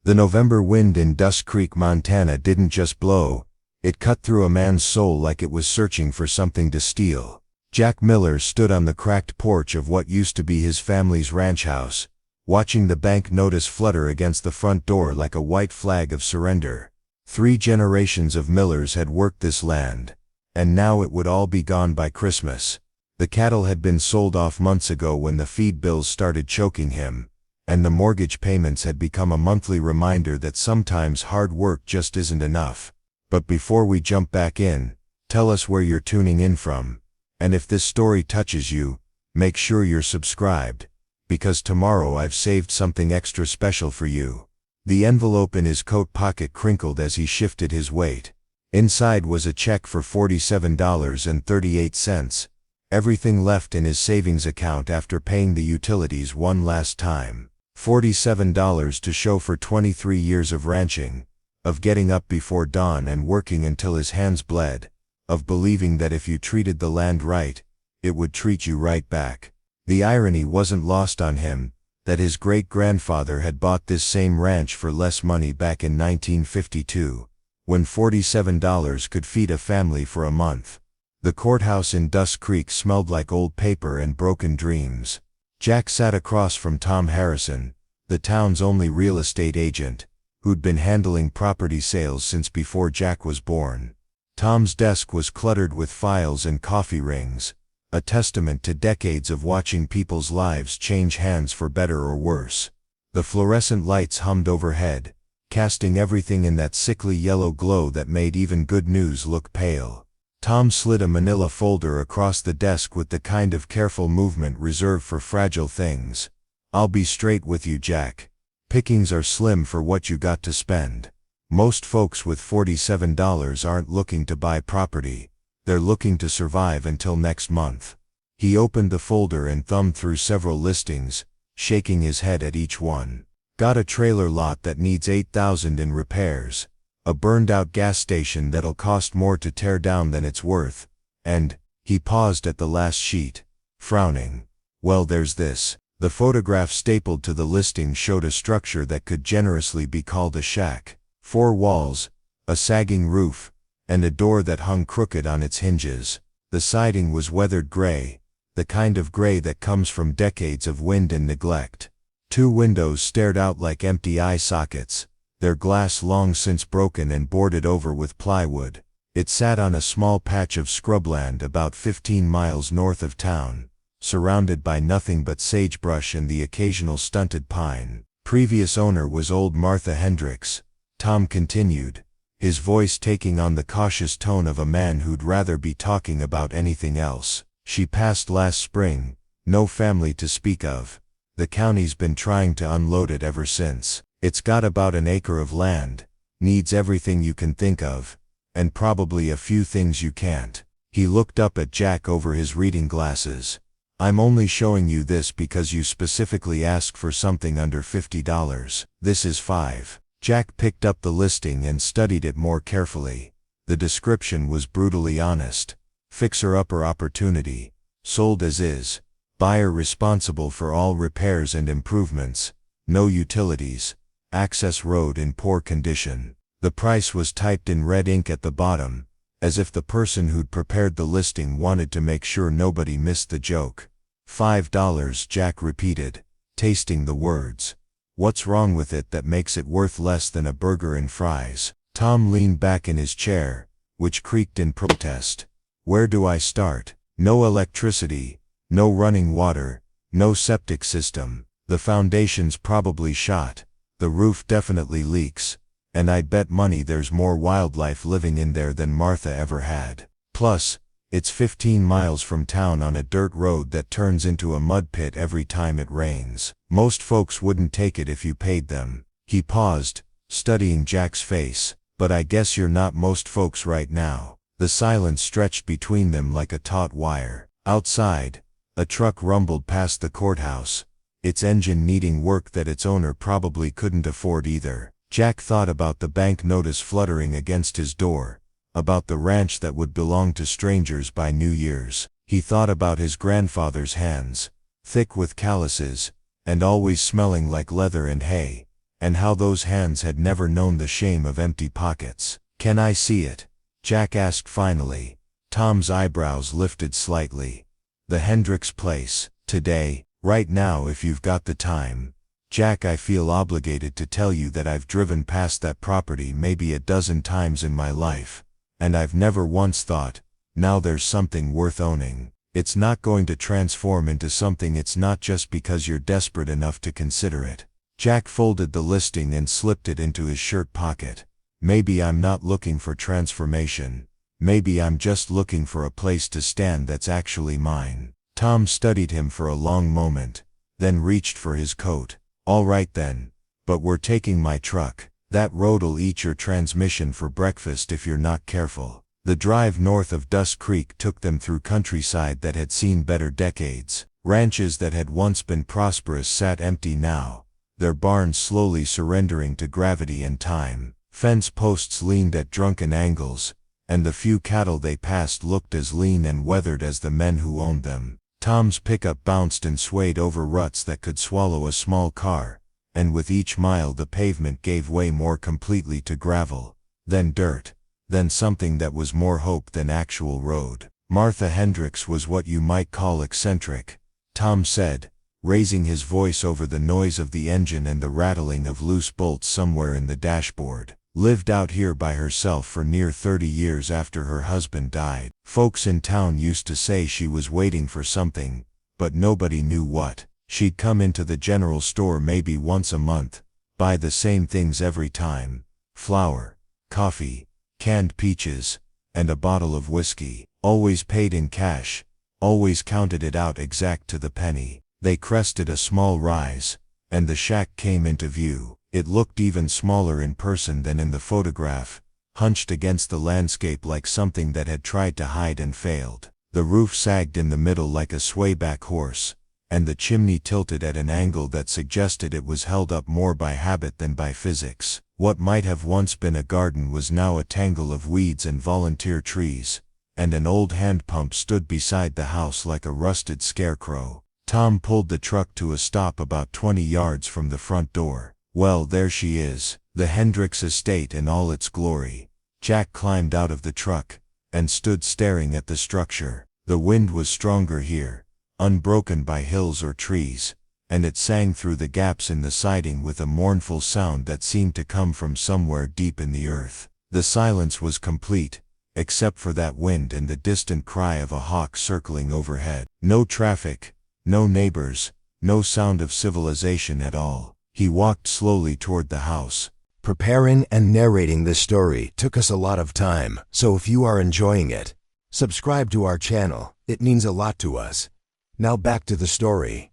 The November wind in Dust Creek, Montana didn't just blow, it cut through a man's soul like it was searching for something to steal. Jack Miller stood on the cracked porch of what used to be his family's ranch house, watching the bank notice flutter against the front door like a white flag of surrender. 3 generations of Millers had worked this land, and now it would all be gone by Christmas. The cattle had been sold off months ago when the feed bills started choking him, and the mortgage payments had become a monthly reminder that sometimes hard work just isn't enough. But before we jump back in, tell us where you're tuning in from, and if this story touches you, make sure you're subscribed, because tomorrow I've saved something extra special for you. The envelope in his coat pocket crinkled as he shifted his weight. Inside was a check for $47.38, everything left in his savings account after paying the utilities one last time. $47 to show for 23 years of ranching, of getting up before dawn and working until his hands bled, of believing that if you treated the land right, it would treat you right back. The irony wasn't lost on him, that his great-grandfather had bought this same ranch for less money back in 1952, when $47 could feed a family for a month. The courthouse in Dust Creek smelled like old paper and broken dreams. Jack sat across from Tom Harrison, the town's only real estate agent, who'd been handling property sales since before Jack was born. Tom's desk was cluttered with files and coffee rings, a testament to decades of watching people's lives change hands for better or worse. The fluorescent lights hummed overhead, casting everything in that sickly yellow glow that made even good news look pale. Tom slid a manila folder across the desk with the kind of careful movement reserved for fragile things. "I'll be straight with you, Jack. Pickings are slim for what you got to spend. Most folks with $47 aren't looking to buy property, they're looking to survive until next month." He opened the folder and thumbed through several listings, shaking his head at each one. "Got a trailer lot that needs $8,000 in repairs, a burned-out gas station that'll cost more to tear down than it's worth, and," he paused at the last sheet, frowning, "well, there's this." The photograph stapled to the listing showed a structure that could generously be called a shack. 4 walls, a sagging roof, and a door that hung crooked on its hinges. The siding was weathered gray, the kind of gray that comes from decades of wind and neglect. 2 windows stared out like empty eye sockets, their glass long since broken and boarded over with plywood. It sat on a small patch of scrubland about 15 miles north of town, surrounded by nothing but sagebrush and the occasional stunted pine. Previous owner was old Martha Hendricks, Tom continued, his voice taking on the cautious tone of a man who'd rather be talking about anything else. "She passed last spring, no family to speak of. The county's been trying to unload it ever since. It's got about an acre of land, needs everything you can think of, and probably a few things you can't." He looked up at Jack over his reading glasses. "I'm only showing you this because you specifically asked for something under $50. This is 5. Jack picked up the listing and studied it more carefully. The description was brutally honest. Fixer-upper opportunity, sold as is, buyer responsible for all repairs and improvements, no utilities, access road in poor condition. The price was typed in red ink at the bottom, as if the person who'd prepared the listing wanted to make sure nobody missed the joke. $5, Jack repeated, tasting the words. "What's wrong with it that makes it worth less than a burger and fries?" Tom leaned back in his chair, which creaked in protest. "Where do I start? No electricity, no running water, no septic system. The foundation's probably shot, the roof definitely leaks, and I'd bet money there's more wildlife living in there than Martha ever had. Plus, it's 15 miles from town on a dirt road that turns into a mud pit every time it rains. Most folks wouldn't take it if you paid them." He paused, studying Jack's face. "But I guess you're not most folks right now." The silence stretched between them like a taut wire. Outside, a truck rumbled past the courthouse, its engine needing work that its owner probably couldn't afford either. Jack thought about the bank notice fluttering against his door, about the ranch that would belong to strangers by New Year's. He thought about his grandfather's hands, thick with calluses, and always smelling like leather and hay, and how those hands had never known the shame of empty pockets. "Can I see it?" Jack asked finally. Tom's eyebrows lifted slightly. "The Hendricks place, today, right now if you've got the time." "Jack, I feel obligated to tell you that I've driven past that property maybe a dozen times in my life, and I've never once thought, now there's something worth owning. It's not going to transform into something. It's not just because you're desperate enough to consider it." Jack folded the listing and slipped it into his shirt pocket. "Maybe I'm not looking for transformation. Maybe I'm just looking for a place to stand that's actually mine." Tom studied him for a long moment, then reached for his coat. "All right then, but we're taking my truck. That road'll eat your transmission for breakfast if you're not careful." The drive north of Dust Creek took them through countryside that had seen better decades. Ranches that had once been prosperous sat empty now, their barns slowly surrendering to gravity and time. Fence posts leaned at drunken angles, and the few cattle they passed looked as lean and weathered as the men who owned them. Tom's pickup bounced and swayed over ruts that could swallow a small car, and with each mile the pavement gave way more completely to gravel, then dirt, then something that was more hope than actual road. "Martha Hendricks was what you might call eccentric," Tom said, raising his voice over the noise of the engine and the rattling of loose bolts somewhere in the dashboard. "Lived out here by herself for near 30 years after her husband died. Folks in town used to say she was waiting for something, but nobody knew what. She'd come into the general store maybe once a month, buy the same things every time: flour, coffee, canned peaches, and a bottle of whiskey. Always paid in cash, always counted it out exact to the penny." They crested a small rise, and the shack came into view. It looked even smaller in person than in the photograph, hunched against the landscape like something that had tried to hide and failed. The roof sagged in the middle like a swayback horse, and the chimney tilted at an angle that suggested it was held up more by habit than by physics. What might have once been a garden was now a tangle of weeds and volunteer trees, and an old hand pump stood beside the house like a rusted scarecrow. Tom pulled the truck to a stop about 20 yards from the front door. "Well, there she is, the Hendricks estate in all its glory." Jack climbed out of the truck and stood staring at the structure. The wind was stronger here, unbroken by hills or trees, and it sang through the gaps in the siding with a mournful sound that seemed to come from somewhere deep in the earth. The silence was complete, except for that wind and the distant cry of a hawk circling overhead. No traffic, no neighbors, no sound of civilization at all. He walked slowly toward the house. Preparing and narrating this story took us a lot of time, so if you are enjoying it, subscribe to our channel. It means a lot to us. Now back to the story.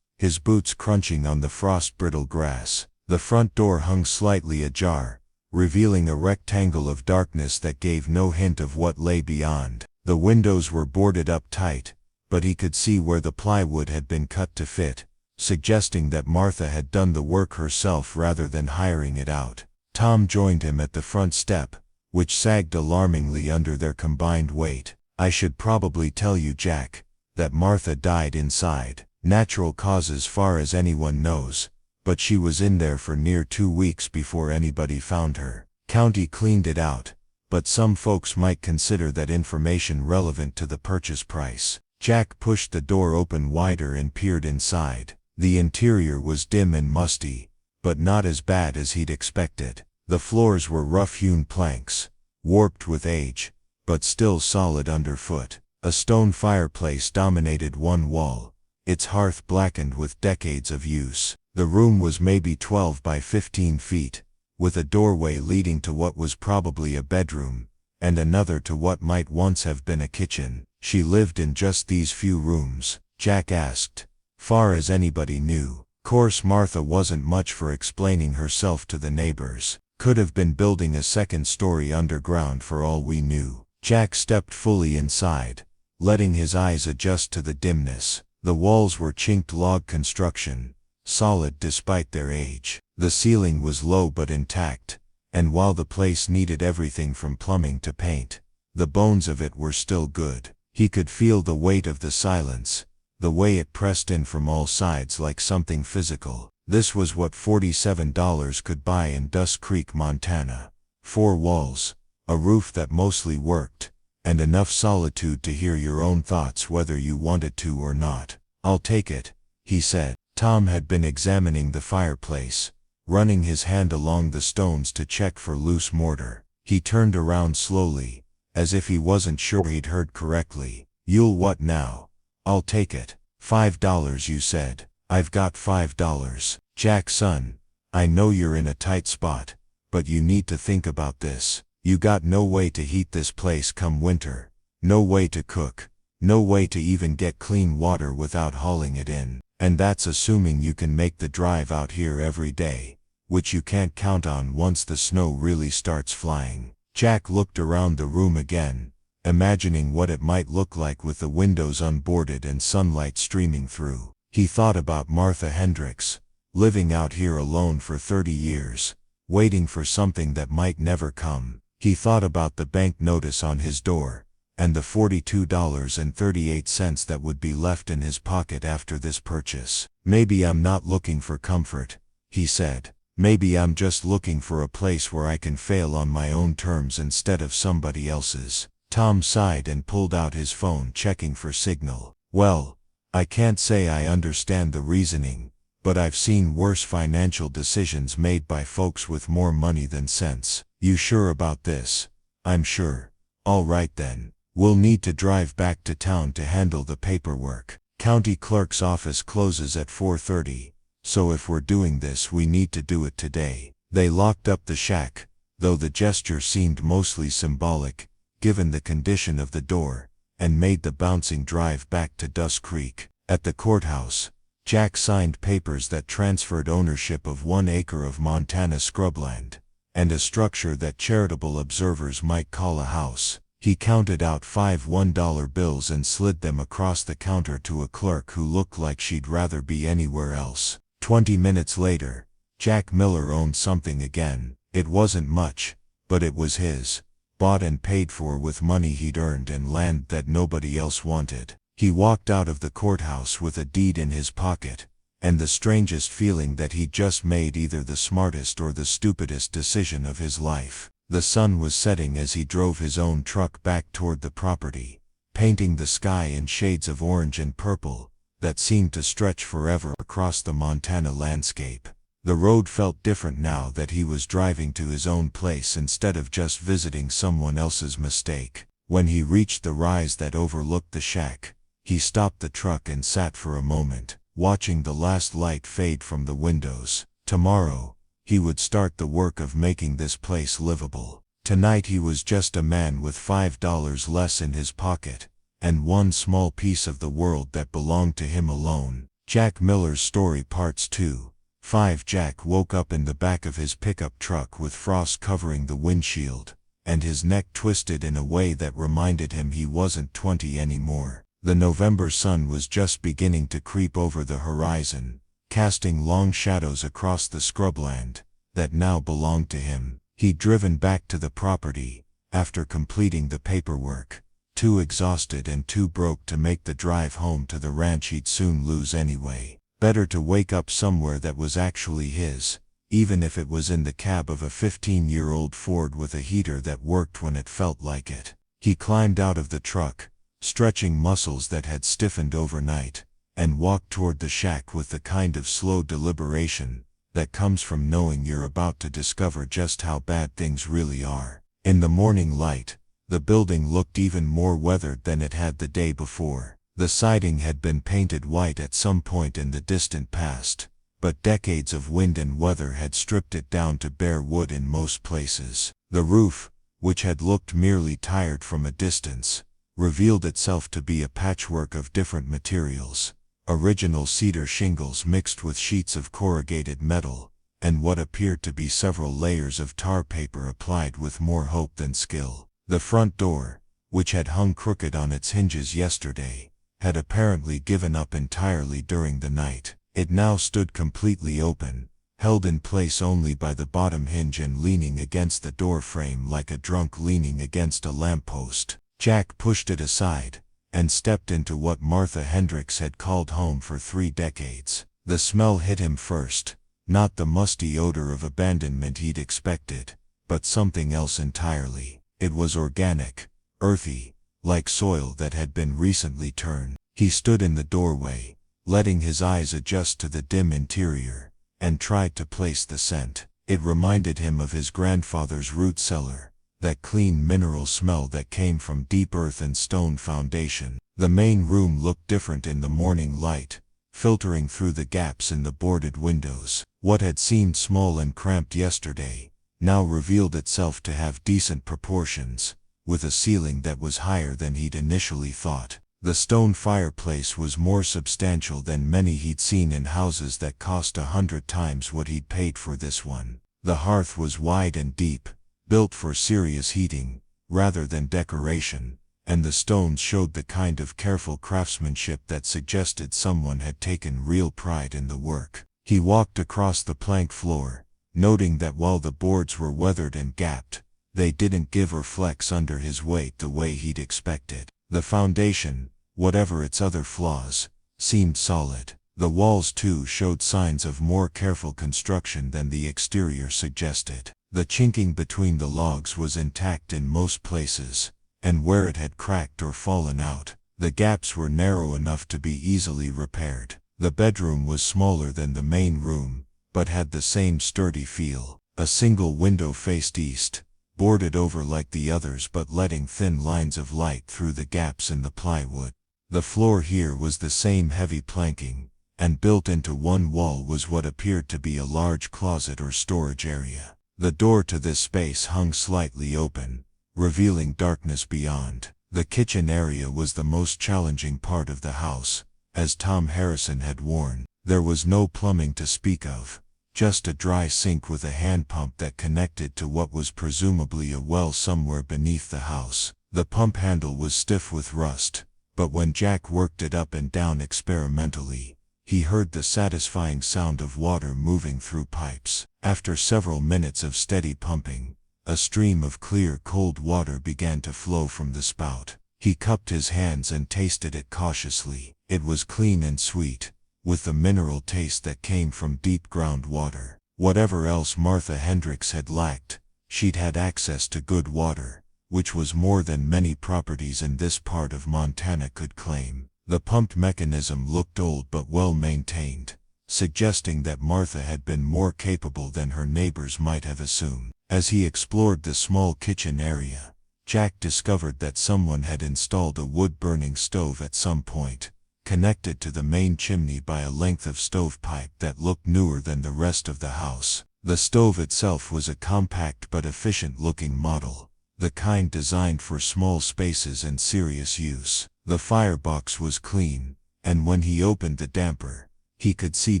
His boots crunching on the frost-brittle grass. The front door hung slightly ajar, revealing a rectangle of darkness that gave no hint of what lay beyond. The windows were boarded up tight, but he could see where the plywood had been cut to fit, suggesting that Martha had done the work herself rather than hiring it out. Tom joined him at the front step, which sagged alarmingly under their combined weight. "I should probably tell you, Jack, that Martha died inside. Natural causes far as anyone knows, but she was in there for near 2 weeks before anybody found her. County cleaned it out, but some folks might consider that information relevant to the purchase price." Jack pushed the door open wider and peered inside. The interior was dim and musty, but not as bad as he'd expected. The floors were rough-hewn planks, warped with age, but still solid underfoot. A stone fireplace dominated one wall, its hearth blackened with decades of use. The room was maybe 12 by 15 feet, with a doorway leading to what was probably a bedroom, and another to what might once have been a kitchen. "She lived in just these few rooms?" Jack asked. "Far as anybody knew. Course Martha wasn't much for explaining herself to the neighbors. Could have been building a second story underground for all we knew." Jack stepped fully inside, letting his eyes adjust to the dimness. The walls were chinked log construction, solid despite their age. The ceiling was low but intact, and while the place needed everything from plumbing to paint, the bones of it were still good. He could feel the weight of the silence, the way it pressed in from all sides like something physical. This was what $47 could buy in Dust Creek, Montana. 4 walls, a roof that mostly worked, and enough solitude to hear your own thoughts whether you wanted to or not. "I'll take it," he said. Tom had been examining the fireplace, running his hand along the stones to check for loose mortar. He turned around slowly, as if he wasn't sure he'd heard correctly. "You'll what now?" "I'll take it." $5 you said. "I've got $5. Jack son, I know you're in a tight spot, but you need to think about this. You got no way to heat this place come winter, no way to cook, no way to even get clean water without hauling it in. And that's assuming you can make the drive out here every day, which you can't count on once the snow really starts flying." Jack looked around the room again, imagining what it might look like with the windows unboarded and sunlight streaming through. He thought about Martha Hendricks, living out here alone for 30 years, waiting for something that might never come. He thought about the bank notice on his door, and the $42.38 that would be left in his pocket after this purchase. "Maybe I'm not looking for comfort," he said. "Maybe I'm just looking for a place where I can fail on my own terms instead of somebody else's." Tom sighed and pulled out his phone, checking for signal. "Well, I can't say I understand the reasoning, but I've seen worse financial decisions made by folks with more money than sense." "You sure about this?" "I'm sure." "All right then. We'll need to drive back to town to handle the paperwork. County clerk's office closes at 4:30, so if we're doing this we need to do it today." They locked up the shack, though the gesture seemed mostly symbolic, given the condition of the door, and made the bouncing drive back to Dust Creek. At the courthouse, Jack signed papers that transferred ownership of 1 acre of Montana scrubland, and a structure that charitable observers might call a house. He counted out 5 $1 bills and slid them across the counter to a clerk who looked like she'd rather be anywhere else. 20 minutes later, Jack Miller owned something again. It wasn't much, but it was his, bought and paid for with money he'd earned and land that nobody else wanted. He walked out of the courthouse with a deed in his pocket, and the strangest feeling that he'd just made either the smartest or the stupidest decision of his life. The sun was setting as he drove his own truck back toward the property, painting the sky in shades of orange and purple that seemed to stretch forever across the Montana landscape. The road felt different now that he was driving to his own place instead of just visiting someone else's mistake. When he reached the rise that overlooked the shack, he stopped the truck and sat for a moment, watching the last light fade from the windows. Tomorrow, he would start the work of making this place livable. Tonight he was just a man with $5 less in his pocket, and one small piece of the world that belonged to him alone. Jack Miller's Story Parts 2. 5. Jack woke up in the back of his pickup truck with frost covering the windshield, and his neck twisted in a way that reminded him he wasn't 20 anymore. The November sun was just beginning to creep over the horizon, casting long shadows across the scrubland that now belonged to him. He'd driven back to the property, after completing the paperwork, too exhausted and too broke to make the drive home to the ranch he'd soon lose anyway. Better to wake up somewhere that was actually his, even if it was in the cab of a 15-year-old Ford with a heater that worked when it felt like it. He climbed out of the truck, stretching muscles that had stiffened overnight, and walked toward the shack with the kind of slow deliberation that comes from knowing you're about to discover just how bad things really are. In the morning light, the building looked even more weathered than it had the day before. The siding had been painted white at some point in the distant past, but decades of wind and weather had stripped it down to bare wood in most places. The roof, which had looked merely tired from a distance, revealed itself to be a patchwork of different materials. Original cedar shingles mixed with sheets of corrugated metal, and what appeared to be several layers of tar paper applied with more hope than skill. The front door, which had hung crooked on its hinges yesterday, had apparently given up entirely during the night. It now stood completely open, held in place only by the bottom hinge and leaning against the door frame like a drunk leaning against a lamppost. Jack pushed it aside, and stepped into what Martha Hendricks had called home for 3 decades. The smell hit him first, Not the musty odor of abandonment he'd expected, but something else entirely. It was organic, earthy, like soil that had been recently turned. He stood in the doorway, letting his eyes adjust to the dim interior, and tried to place the scent. It reminded him of his grandfather's root cellar, that clean mineral smell that came from deep earth and stone foundation. The main room looked different in the morning light, filtering through the gaps in the boarded windows. What had seemed small and cramped yesterday now revealed itself to have decent proportions, with a ceiling that was higher than he'd initially thought. The stone fireplace was more substantial than many he'd seen in houses that cost 100 times what he'd paid for this one. The hearth was wide and deep, built for serious heating, rather than decoration, and the stones showed the kind of careful craftsmanship that suggested someone had taken real pride in the work. He walked across the plank floor, noting that while the boards were weathered and gapped, they didn't give or flex under his weight the way he'd expected. The foundation, whatever its other flaws, seemed solid. The walls too showed signs of more careful construction than the exterior suggested. The chinking between the logs was intact in most places, and where it had cracked or fallen out, the gaps were narrow enough to be easily repaired. The bedroom was smaller than the main room, but had the same sturdy feel. A single window faced east, boarded over like the others but letting thin lines of light through the gaps in the plywood. The floor here was the same heavy planking, and built into one wall was what appeared to be a large closet or storage area. The door to this space hung slightly open, revealing darkness beyond. The kitchen area was the most challenging part of the house, as Tom Harrison had warned. There was no plumbing to speak of, just a dry sink with a hand pump that connected to what was presumably a well somewhere beneath the house. The pump handle was stiff with rust, but when Jack worked it up and down experimentally, he heard the satisfying sound of water moving through pipes. After several minutes of steady pumping, a stream of clear cold water began to flow from the spout. He cupped his hands and tasted it cautiously. It was clean and sweet, with the mineral taste that came from deep groundwater. Whatever else Martha Hendricks had lacked, she'd had access to good water, which was more than many properties in this part of Montana could claim. The pump mechanism looked old but well maintained, suggesting that Martha had been more capable than her neighbors might have assumed. As he explored the small kitchen area, Jack discovered that someone had installed a wood-burning stove at some point, connected to the main chimney by a length of stovepipe that looked newer than the rest of the house. The stove itself was a compact but efficient-looking model, the kind designed for small spaces and serious use. The firebox was clean, and when he opened the damper, he could see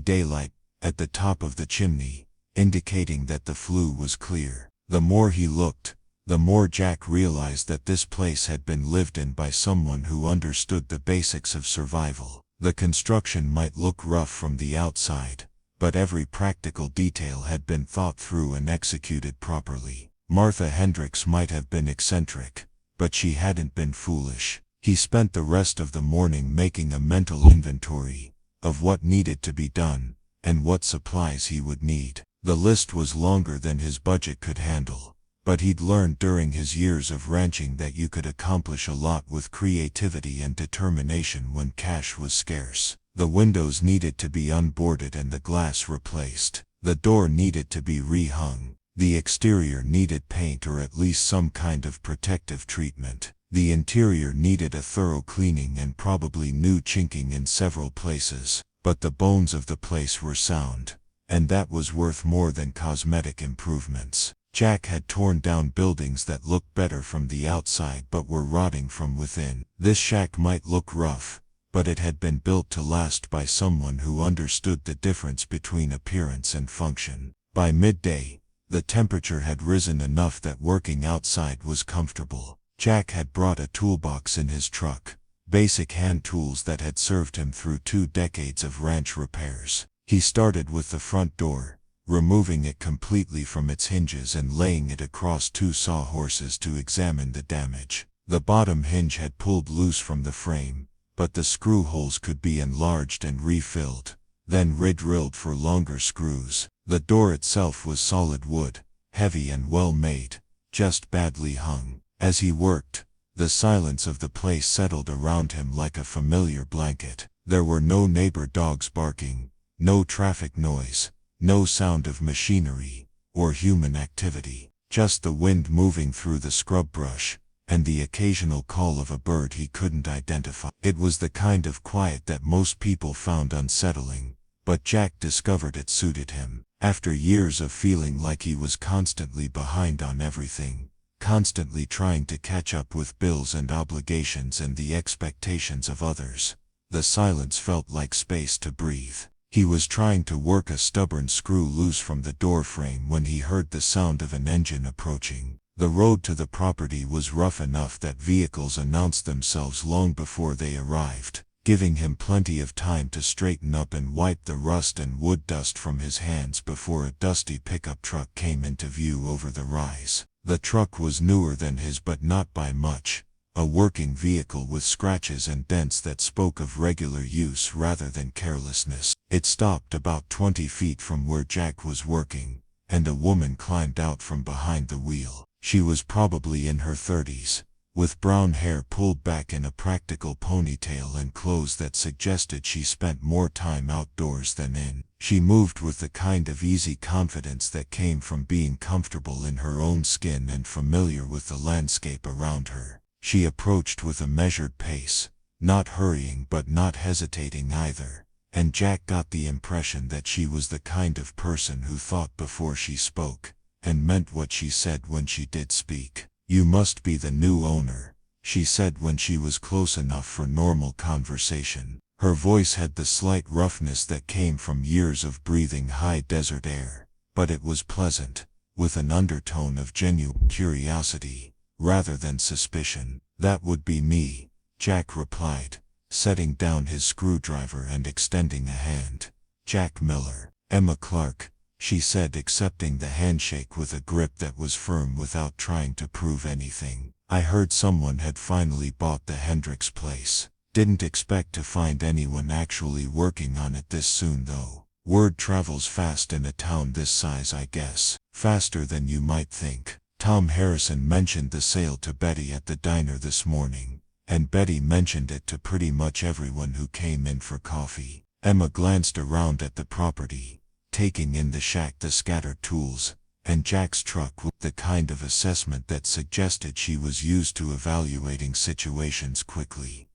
daylight at the top of the chimney, indicating that the flue was clear. The more he looked, the more Jack realized that this place had been lived in by someone who understood the basics of survival. The construction might look rough from the outside, but every practical detail had been thought through and executed properly. Martha Hendricks might have been eccentric, but she hadn't been foolish. He spent the rest of the morning making a mental inventory of what needed to be done and what supplies he would need. The list was longer than his budget could handle, but he'd learned during his years of ranching that you could accomplish a lot with creativity and determination when cash was scarce. The windows needed to be unboarded and the glass replaced. The door needed to be rehung. The exterior needed paint or at least some kind of protective treatment. The interior needed a thorough cleaning and probably new chinking in several places, but the bones of the place were sound, and that was worth more than cosmetic improvements. Jack had torn down buildings that looked better from the outside but were rotting from within. This shack might look rough, but it had been built to last by someone who understood the difference between appearance and function. By midday, the temperature had risen enough that working outside was comfortable. Jack had brought a toolbox in his truck, basic hand tools that had served him through 2 decades of ranch repairs. He started with the front door, removing it completely from its hinges and laying it across 2 sawhorses to examine the damage. The bottom hinge had pulled loose from the frame, but the screw holes could be enlarged and refilled, then re-drilled for longer screws. The door itself was solid wood, heavy and well made, just badly hung. As he worked, the silence of the place settled around him like a familiar blanket. There were no neighbor dogs barking, no traffic noise, no sound of machinery or human activity, just the wind moving through the scrub brush, and the occasional call of a bird he couldn't identify. It was the kind of quiet that most people found unsettling, but Jack discovered it suited him. After years of feeling like he was constantly behind on everything, constantly trying to catch up with bills and obligations and the expectations of others, the silence felt like space to breathe. He was trying to work a stubborn screw loose from the door frame when he heard the sound of an engine approaching. The road to the property was rough enough that vehicles announced themselves long before they arrived, giving him plenty of time to straighten up and wipe the rust and wood dust from his hands before a dusty pickup truck came into view over the rise. The truck was newer than his but not by much, a working vehicle with scratches and dents that spoke of regular use rather than carelessness. It stopped about 20 feet from where Jack was working, and a woman climbed out from behind the wheel. She was probably in her 30s, with brown hair pulled back in a practical ponytail and clothes that suggested she spent more time outdoors than in. She moved with the kind of easy confidence that came from being comfortable in her own skin and familiar with the landscape around her. She approached with a measured pace, not hurrying but not hesitating either, and Jack got the impression that she was the kind of person who thought before she spoke, and meant what she said when she did speak. "You must be the new owner," she said when she was close enough for normal conversation. Her voice had the slight roughness that came from years of breathing high desert air, but it was pleasant, with an undertone of genuine curiosity, rather than suspicion. "That would be me," Jack replied, setting down his screwdriver and extending a hand. "Jack Miller." "Emma Clark," she said, accepting the handshake with a grip that was firm without trying to prove anything. "I heard someone had finally bought the Hendricks place. Didn't expect to find anyone actually working on it this soon though. Word travels fast in a town this size, I guess. Faster than you might think." Tom Harrison mentioned the sale to Betty at the diner this morning, and Betty mentioned it to pretty much everyone who came in for coffee. Emma glanced around at the property, taking in the shack, the scattered tools, and Jack's truck with the kind of assessment that suggested she was used to evaluating situations quickly.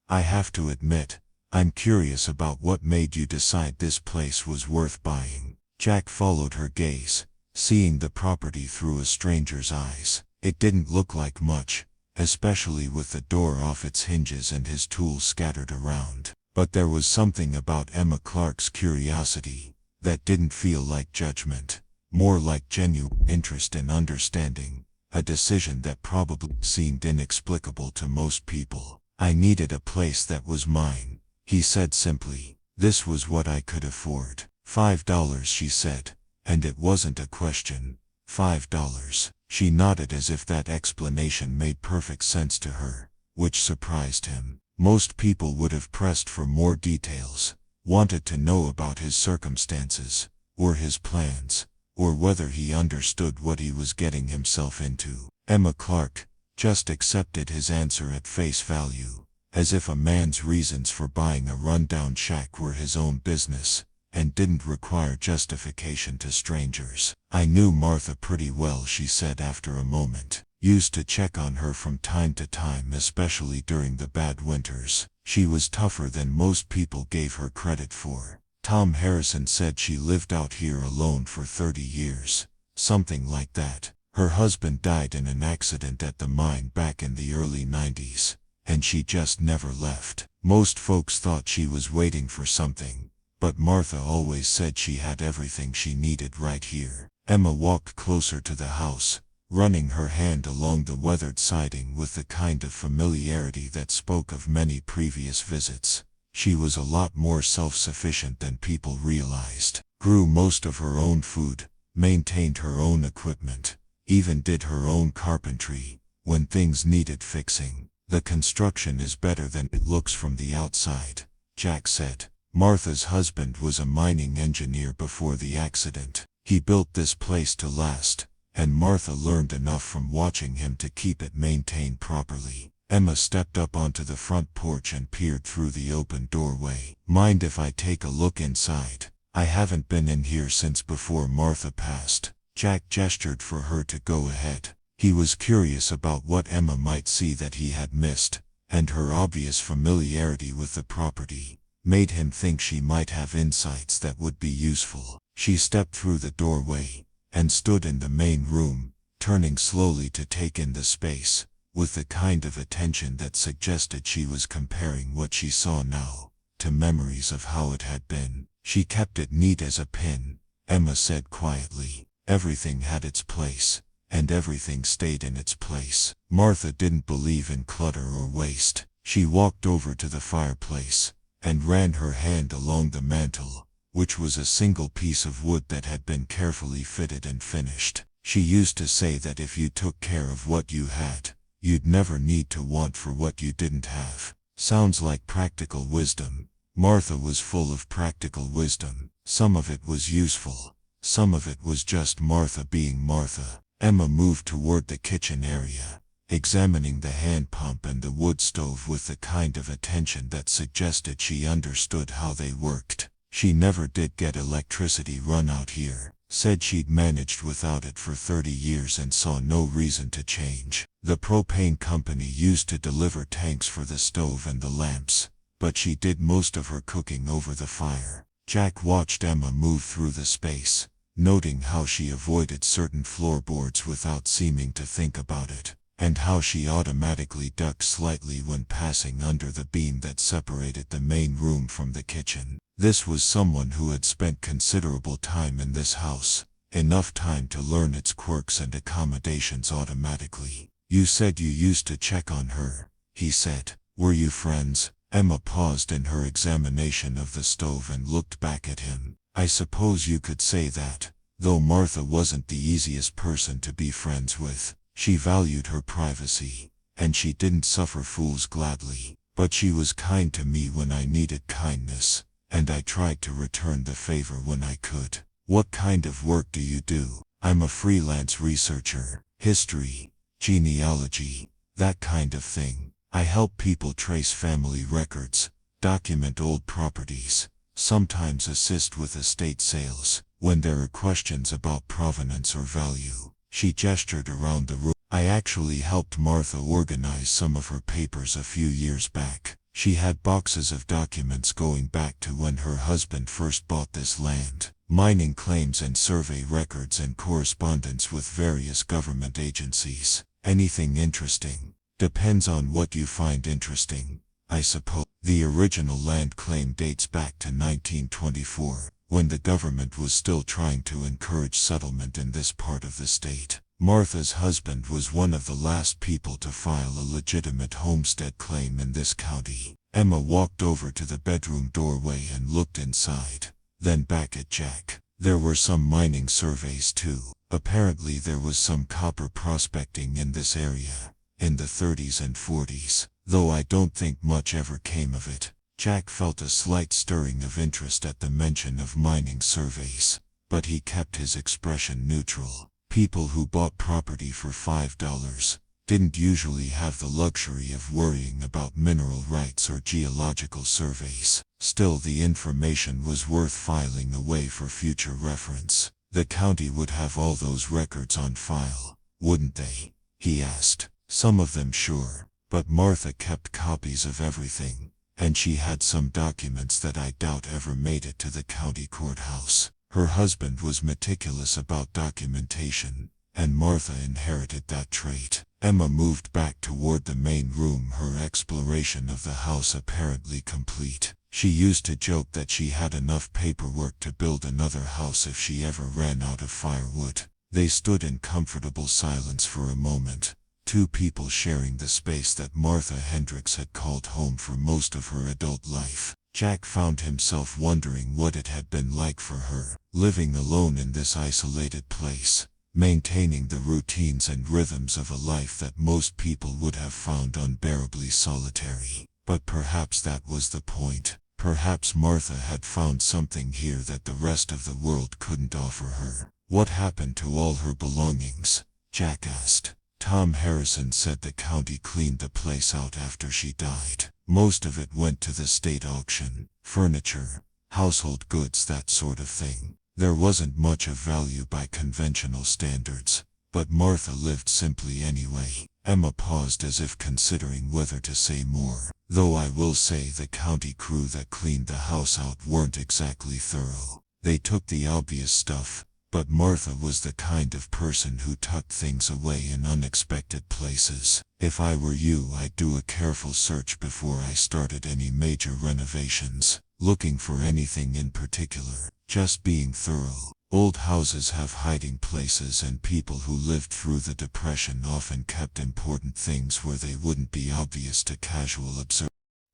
"I have to admit, I'm curious about what made you decide this place was worth buying." Jack followed her gaze, seeing the property through a stranger's eyes. It didn't look like much, especially with the door off its hinges and his tools scattered around. But there was something about Emma Clark's curiosity that didn't feel like judgment, more like genuine interest and understanding, a decision that probably seemed inexplicable to most people. "I needed a place that was mine," he said simply. "This was what I could afford." $5, she said, and it wasn't a question. $5. She nodded as if that explanation made perfect sense to her, which surprised him. Most people would have pressed for more details, wanted to know about his circumstances, or his plans, or whether he understood what he was getting himself into. Emma Clark just accepted his answer at face value, as if a man's reasons for buying a rundown shack were his own business, and didn't require justification to strangers. "I knew Martha pretty well," she said after a moment. "Used to check on her from time to time, especially during the bad winters. She was tougher than most people gave her credit for." Tom Harrison said she lived out here alone for 30 years, something like that. Her husband died in an accident at the mine back in the early 90s, and she just never left. Most folks thought she was waiting for something, but Martha always said she had everything she needed right here. Emma walked closer to the house, running her hand along the weathered siding with the kind of familiarity that spoke of many previous visits. She was a lot more self-sufficient than people realized, grew most of her own food, maintained her own equipment, even did her own carpentry when things needed fixing. "The construction is better than it looks from the outside," Jack said. Martha's husband was a mining engineer before the accident. He built this place to last, and Martha learned enough from watching him to keep it maintained properly. Emma stepped up onto the front porch and peered through the open doorway. "Mind if I take a look inside? I haven't been in here since before Martha passed." Jack gestured for her to go ahead. He was curious about what Emma might see that he had missed, and her obvious familiarity with the property made him think she might have insights that would be useful. She stepped through the doorway and stood in the main room, turning slowly to take in the space, with the kind of attention that suggested she was comparing what she saw now to memories of how it had been. "She kept it neat as a pin," Emma said quietly. "Everything had its place, and everything stayed in its place." Martha didn't believe in clutter or waste. She walked over to the fireplace and ran her hand along the mantel, which was a single piece of wood that had been carefully fitted and finished. She used to say that if you took care of what you had, you'd never need to want for what you didn't have. Sounds like practical wisdom. Martha was full of practical wisdom. Some of it was useful. Some of it was just Martha being Martha. Emma moved toward the kitchen area, examining the hand pump and the wood stove with the kind of attention that suggested she understood how they worked. She never did get electricity run out here. Said she'd managed without it for 30 years and saw no reason to change. The propane company used to deliver tanks for the stove and the lamps, but she did most of her cooking over the fire. Jack watched Emma move through the space, noting how she avoided certain floorboards without seeming to think about it, and how she automatically ducked slightly when passing under the beam that separated the main room from the kitchen. This was someone who had spent considerable time in this house, enough time to learn its quirks and accommodations automatically. "You said you used to check on her," he said. "Were you friends?" Emma paused in her examination of the stove and looked back at him. "I suppose you could say that, though Martha wasn't the easiest person to be friends with. She valued her privacy, and she didn't suffer fools gladly. But she was kind to me when I needed kindness, and I tried to return the favor when I could." "What kind of work do you do?" "I'm a freelance researcher. History, genealogy, that kind of thing. I help people trace family records, document old properties, sometimes assist with estate sales, when there are questions about provenance or value." She gestured around the room. "I actually helped Martha organize some of her papers a few years back. She had boxes of documents going back to when her husband first bought this land, mining claims and survey records and correspondence with various government agencies. Anything interesting? Depends on what you find interesting, I suppose." The original land claim dates back to 1924, when the government was still trying to encourage settlement in this part of the state. Martha's husband was one of the last people to file a legitimate homestead claim in this county. Emma walked over to the bedroom doorway and looked inside, then back at Jack. There were some mining surveys too. Apparently there was some copper prospecting in this area, in the 30s and 40s, though I don't think much ever came of it. Jack felt a slight stirring of interest at the mention of mining surveys, but he kept his expression neutral. People who bought property for $5 didn't usually have the luxury of worrying about mineral rights or geological surveys. Still, the information was worth filing away for future reference. The county would have all those records on file, wouldn't they? He asked. Some of them, sure, but Martha kept copies of everything, and she had some documents that I doubt ever made it to the county courthouse. Her husband was meticulous about documentation, and Martha inherited that trait. Emma moved back toward the main room, her exploration of the house apparently complete. She used to joke that she had enough paperwork to build another house if she ever ran out of firewood. They stood in comfortable silence for a moment, two people sharing the space that Martha Hendricks had called home for most of her adult life. Jack found himself wondering what it had been like for her, living alone in this isolated place, maintaining the routines and rhythms of a life that most people would have found unbearably solitary. But perhaps that was the point. Perhaps Martha had found something here that the rest of the world couldn't offer her. What happened to all her belongings? Jack asked. Tom Harrison said the county cleaned the place out after she died. Most of it went to the state auction. Furniture, household goods, that sort of thing. There wasn't much of value by conventional standards, but Martha lived simply anyway. Emma paused as if considering whether to say more. Though I will say the county crew that cleaned the house out weren't exactly thorough. They took the obvious stuff, but Martha was the kind of person who tucked things away in unexpected places. If I were you, I'd do a careful search before I started any major renovations, looking for anything in particular, just being thorough. Old houses have hiding places, and people who lived through the Depression often kept important things where they wouldn't be obvious to casual observers.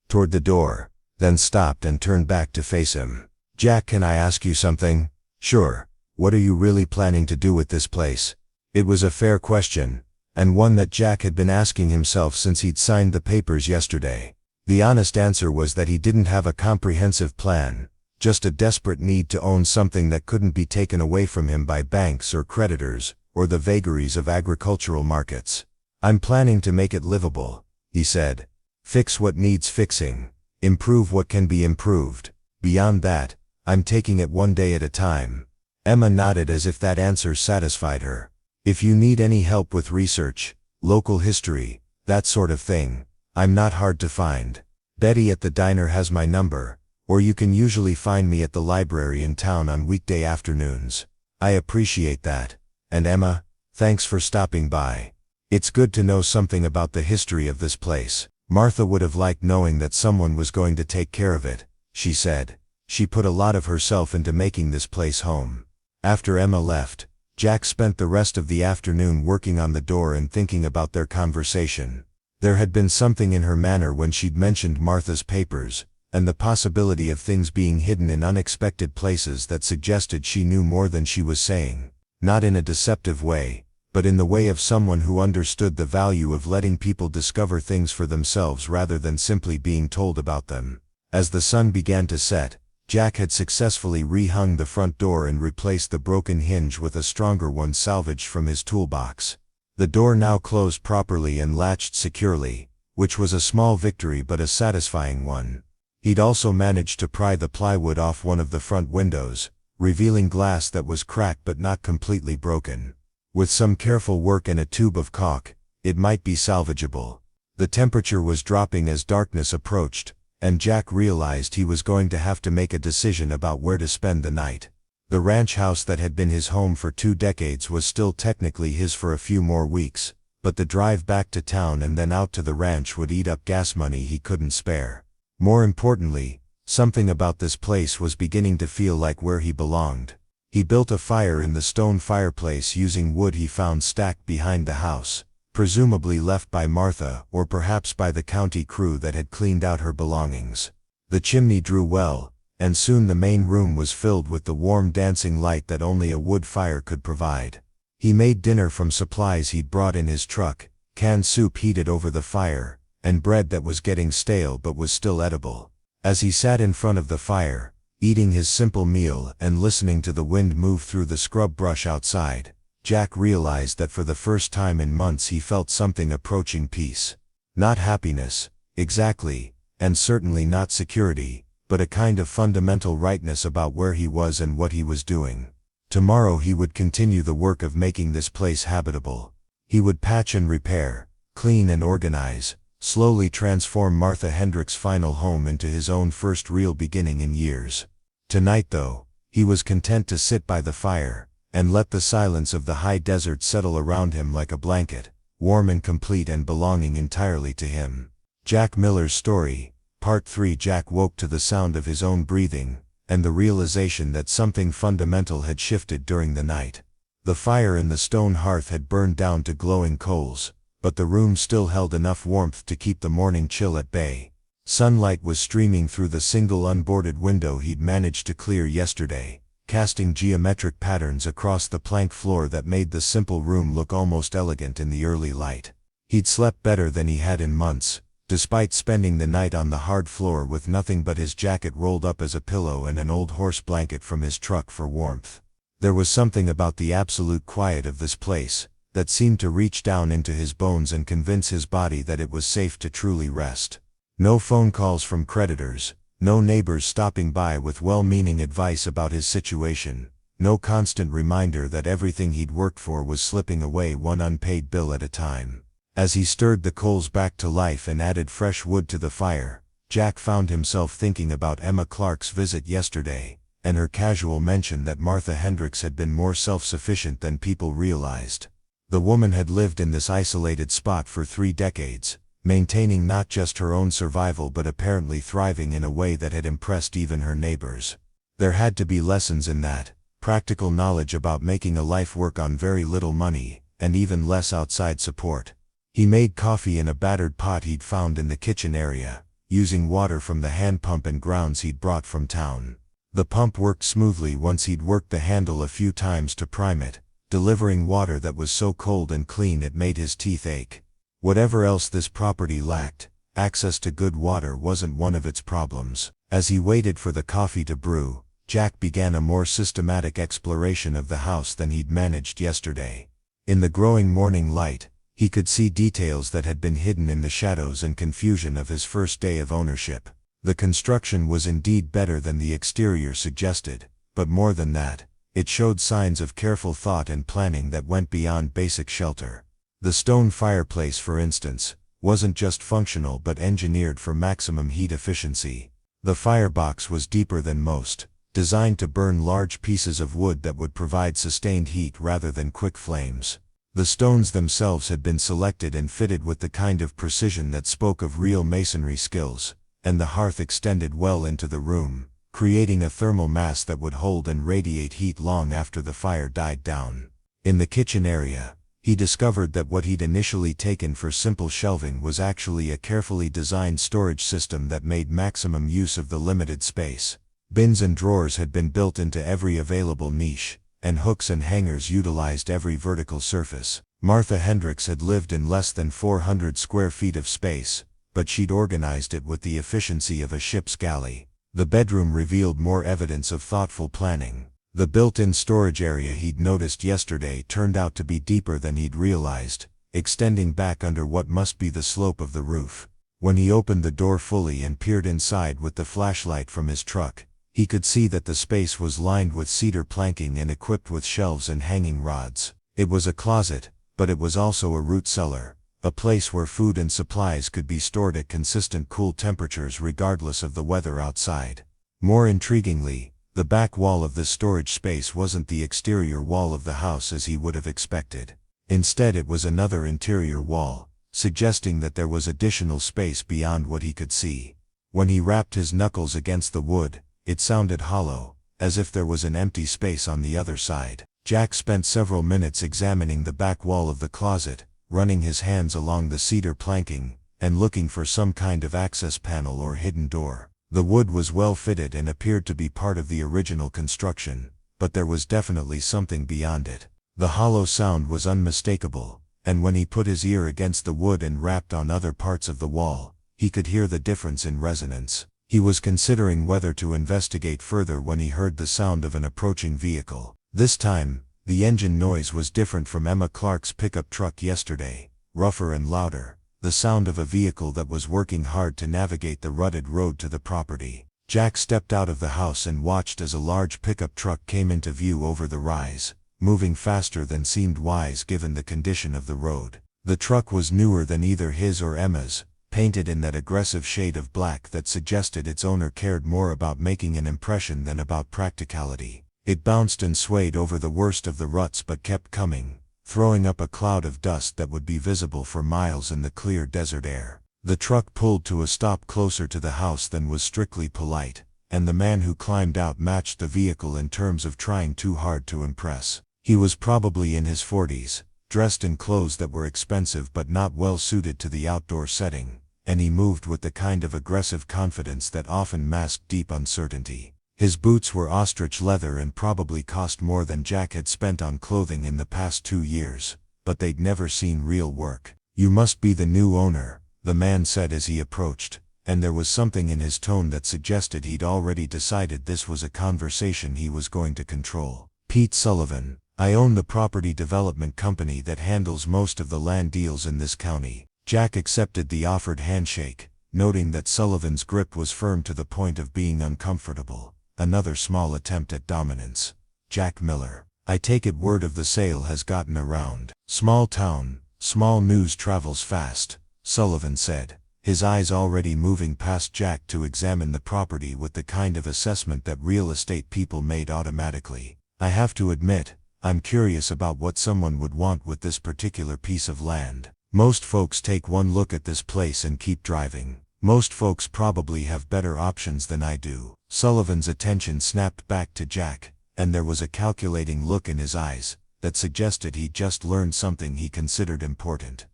Toward the door, then stopped and turned back to face him. Jack, can I ask you something? Sure. What are you really planning to do with this place? It was a fair question, and one that Jack had been asking himself since he'd signed the papers yesterday. The honest answer was that he didn't have a comprehensive plan, just a desperate need to own something that couldn't be taken away from him by banks or creditors, or the vagaries of agricultural markets. I'm planning to make it livable, he said. Fix what needs fixing, improve what can be improved. Beyond that, I'm taking it one day at a time. Emma nodded as if that answer satisfied her. If you need any help with research, local history, that sort of thing, I'm not hard to find. Betty at the diner has my number, or you can usually find me at the library in town on weekday afternoons. I appreciate that. And Emma, thanks for stopping by. It's good to know something about the history of this place. Martha would have liked knowing that someone was going to take care of it, she said. She put a lot of herself into making this place home. After Emma left, Jack spent the rest of the afternoon working on the door and thinking about their conversation. There had been something in her manner when she'd mentioned Martha's papers, and the possibility of things being hidden in unexpected places that suggested she knew more than she was saying. Not in a deceptive way, but in the way of someone who understood the value of letting people discover things for themselves rather than simply being told about them. As the sun began to set, Jack had successfully rehung the front door and replaced the broken hinge with a stronger one salvaged from his toolbox. The door now closed properly and latched securely, which was a small victory but a satisfying one. He'd also managed to pry the plywood off one of the front windows, revealing glass that was cracked but not completely broken. With some careful work and a tube of caulk, it might be salvageable. The temperature was dropping as darkness approached, and Jack realized he was going to have to make a decision about where to spend the night. The ranch house that had been his home for 2 decades was still technically his for a few more weeks, but the drive back to town and then out to the ranch would eat up gas money he couldn't spare. More importantly, something about this place was beginning to feel like where he belonged. He built a fire in the stone fireplace using wood he found stacked behind the house, presumably left by Martha or perhaps by the county crew that had cleaned out her belongings. The chimney drew well, and soon the main room was filled with the warm dancing light that only a wood fire could provide. He made dinner from supplies he'd brought in his truck, canned soup heated over the fire, and bread that was getting stale but was still edible. As he sat in front of the fire, eating his simple meal and listening to the wind move through the scrub brush outside, Jack realized that for the first time in months he felt something approaching peace. Not happiness, exactly, and certainly not security, but a kind of fundamental rightness about where he was and what he was doing. Tomorrow he would continue the work of making this place habitable. He would patch and repair, clean and organize, slowly transform Martha Hendrick's final home into his own first real beginning in years. Tonight though, he was content to sit by the fire, and let the silence of the high desert settle around him like a blanket, warm and complete and belonging entirely to him. Jack Miller's Story, Part 3. Jack woke to the sound of his own breathing, and the realization that something fundamental had shifted during the night. The fire in the stone hearth had burned down to glowing coals, but the room still held enough warmth to keep the morning chill at bay. Sunlight was streaming through the single unboarded window he'd managed to clear yesterday, casting geometric patterns across the plank floor that made the simple room look almost elegant in the early light. He'd slept better than he had in months, despite spending the night on the hard floor with nothing but his jacket rolled up as a pillow and an old horse blanket from his truck for warmth. There was something about the absolute quiet of this place that seemed to reach down into his bones and convince his body that it was safe to truly rest. No phone calls from creditors, no neighbors stopping by with well-meaning advice about his situation, no constant reminder that everything he'd worked for was slipping away one unpaid bill at a time. As he stirred the coals back to life and added fresh wood to the fire, Jack found himself thinking about Emma Clark's visit yesterday, and her casual mention that Martha Hendricks had been more self-sufficient than people realized. The woman had lived in this isolated spot for 3 decades, maintaining not just her own survival but apparently thriving in a way that had impressed even her neighbors. There had to be lessons in that, practical knowledge about making a life work on very little money, and even less outside support. He made coffee in a battered pot he'd found in the kitchen area, using water from the hand pump and grounds he'd brought from town. The pump worked smoothly once he'd worked the handle a few times to prime it, delivering water that was so cold and clean it made his teeth ache. Whatever else this property lacked, access to good water wasn't one of its problems. As he waited for the coffee to brew, Jack began a more systematic exploration of the house than he'd managed yesterday. In the growing morning light, he could see details that had been hidden in the shadows and confusion of his first day of ownership. The construction was indeed better than the exterior suggested, but more than that, it showed signs of careful thought and planning that went beyond basic shelter. The stone fireplace, for instance, wasn't just functional but engineered for maximum heat efficiency. The firebox was deeper than most, designed to burn large pieces of wood that would provide sustained heat rather than quick flames. The stones themselves had been selected and fitted with the kind of precision that spoke of real masonry skills, and the hearth extended well into the room, creating a thermal mass that would hold and radiate heat long after the fire died down. In the kitchen area, he discovered that what he'd initially taken for simple shelving was actually a carefully designed storage system that made maximum use of the limited space. Bins and drawers had been built into every available niche, and hooks and hangers utilized every vertical surface. Martha Hendricks had lived in less than 400 square feet of space, but she'd organized it with the efficiency of a ship's galley. The bedroom revealed more evidence of thoughtful planning. The built-in storage area he'd noticed yesterday turned out to be deeper than he'd realized, extending back under what must be the slope of the roof. When he opened the door fully and peered inside with the flashlight from his truck, he could see that the space was lined with cedar planking and equipped with shelves and hanging rods. It was a closet, but it was also a root cellar, a place where food and supplies could be stored at consistent cool temperatures regardless of the weather outside. More intriguingly, the back wall of this storage space wasn't the exterior wall of the house as he would have expected. Instead, it was another interior wall, suggesting that there was additional space beyond what he could see. When he rapped his knuckles against the wood, it sounded hollow, as if there was an empty space on the other side. Jack spent several minutes examining the back wall of the closet, running his hands along the cedar planking, and looking for some kind of access panel or hidden door. The wood was well fitted and appeared to be part of the original construction, but there was definitely something beyond it. The hollow sound was unmistakable, and when he put his ear against the wood and rapped on other parts of the wall, he could hear the difference in resonance. He was considering whether to investigate further when he heard the sound of an approaching vehicle. This time, the engine noise was different from Emma Clark's pickup truck yesterday, rougher and louder, the sound of a vehicle that was working hard to navigate the rutted road to the property. Jack stepped out of the house and watched as a large pickup truck came into view over the rise, moving faster than seemed wise given the condition of the road. The truck was newer than either his or Emma's, painted in that aggressive shade of black that suggested its owner cared more about making an impression than about practicality. It bounced and swayed over the worst of the ruts but kept coming, throwing up a cloud of dust that would be visible for miles in the clear desert air. The truck pulled to a stop closer to the house than was strictly polite, and the man who climbed out matched the vehicle in terms of trying too hard to impress. He was probably in his 40s, dressed in clothes that were expensive but not well suited to the outdoor setting, and he moved with the kind of aggressive confidence that often masked deep uncertainty. His boots were ostrich leather and probably cost more than Jack had spent on clothing in the past 2 years, but they'd never seen real work. "You must be the new owner," the man said as he approached, and there was something in his tone that suggested he'd already decided this was a conversation he was going to control. Pete Sullivan, I own the property development company that handles most of the land deals in this county. Jack accepted the offered handshake, noting that Sullivan's grip was firm to the point of being uncomfortable. Another small attempt at dominance. Jack Miller. I take it word of the sale has gotten around. Small town, small news travels fast, Sullivan said, his eyes already moving past Jack to examine the property with the kind of assessment that real estate people made automatically. I have to admit, I'm curious about what someone would want with this particular piece of land. Most folks take one look at this place and keep driving. Most folks probably have better options than I do. Sullivan's attention snapped back to Jack, and there was a calculating look in his eyes that suggested he'd just learned something he considered important.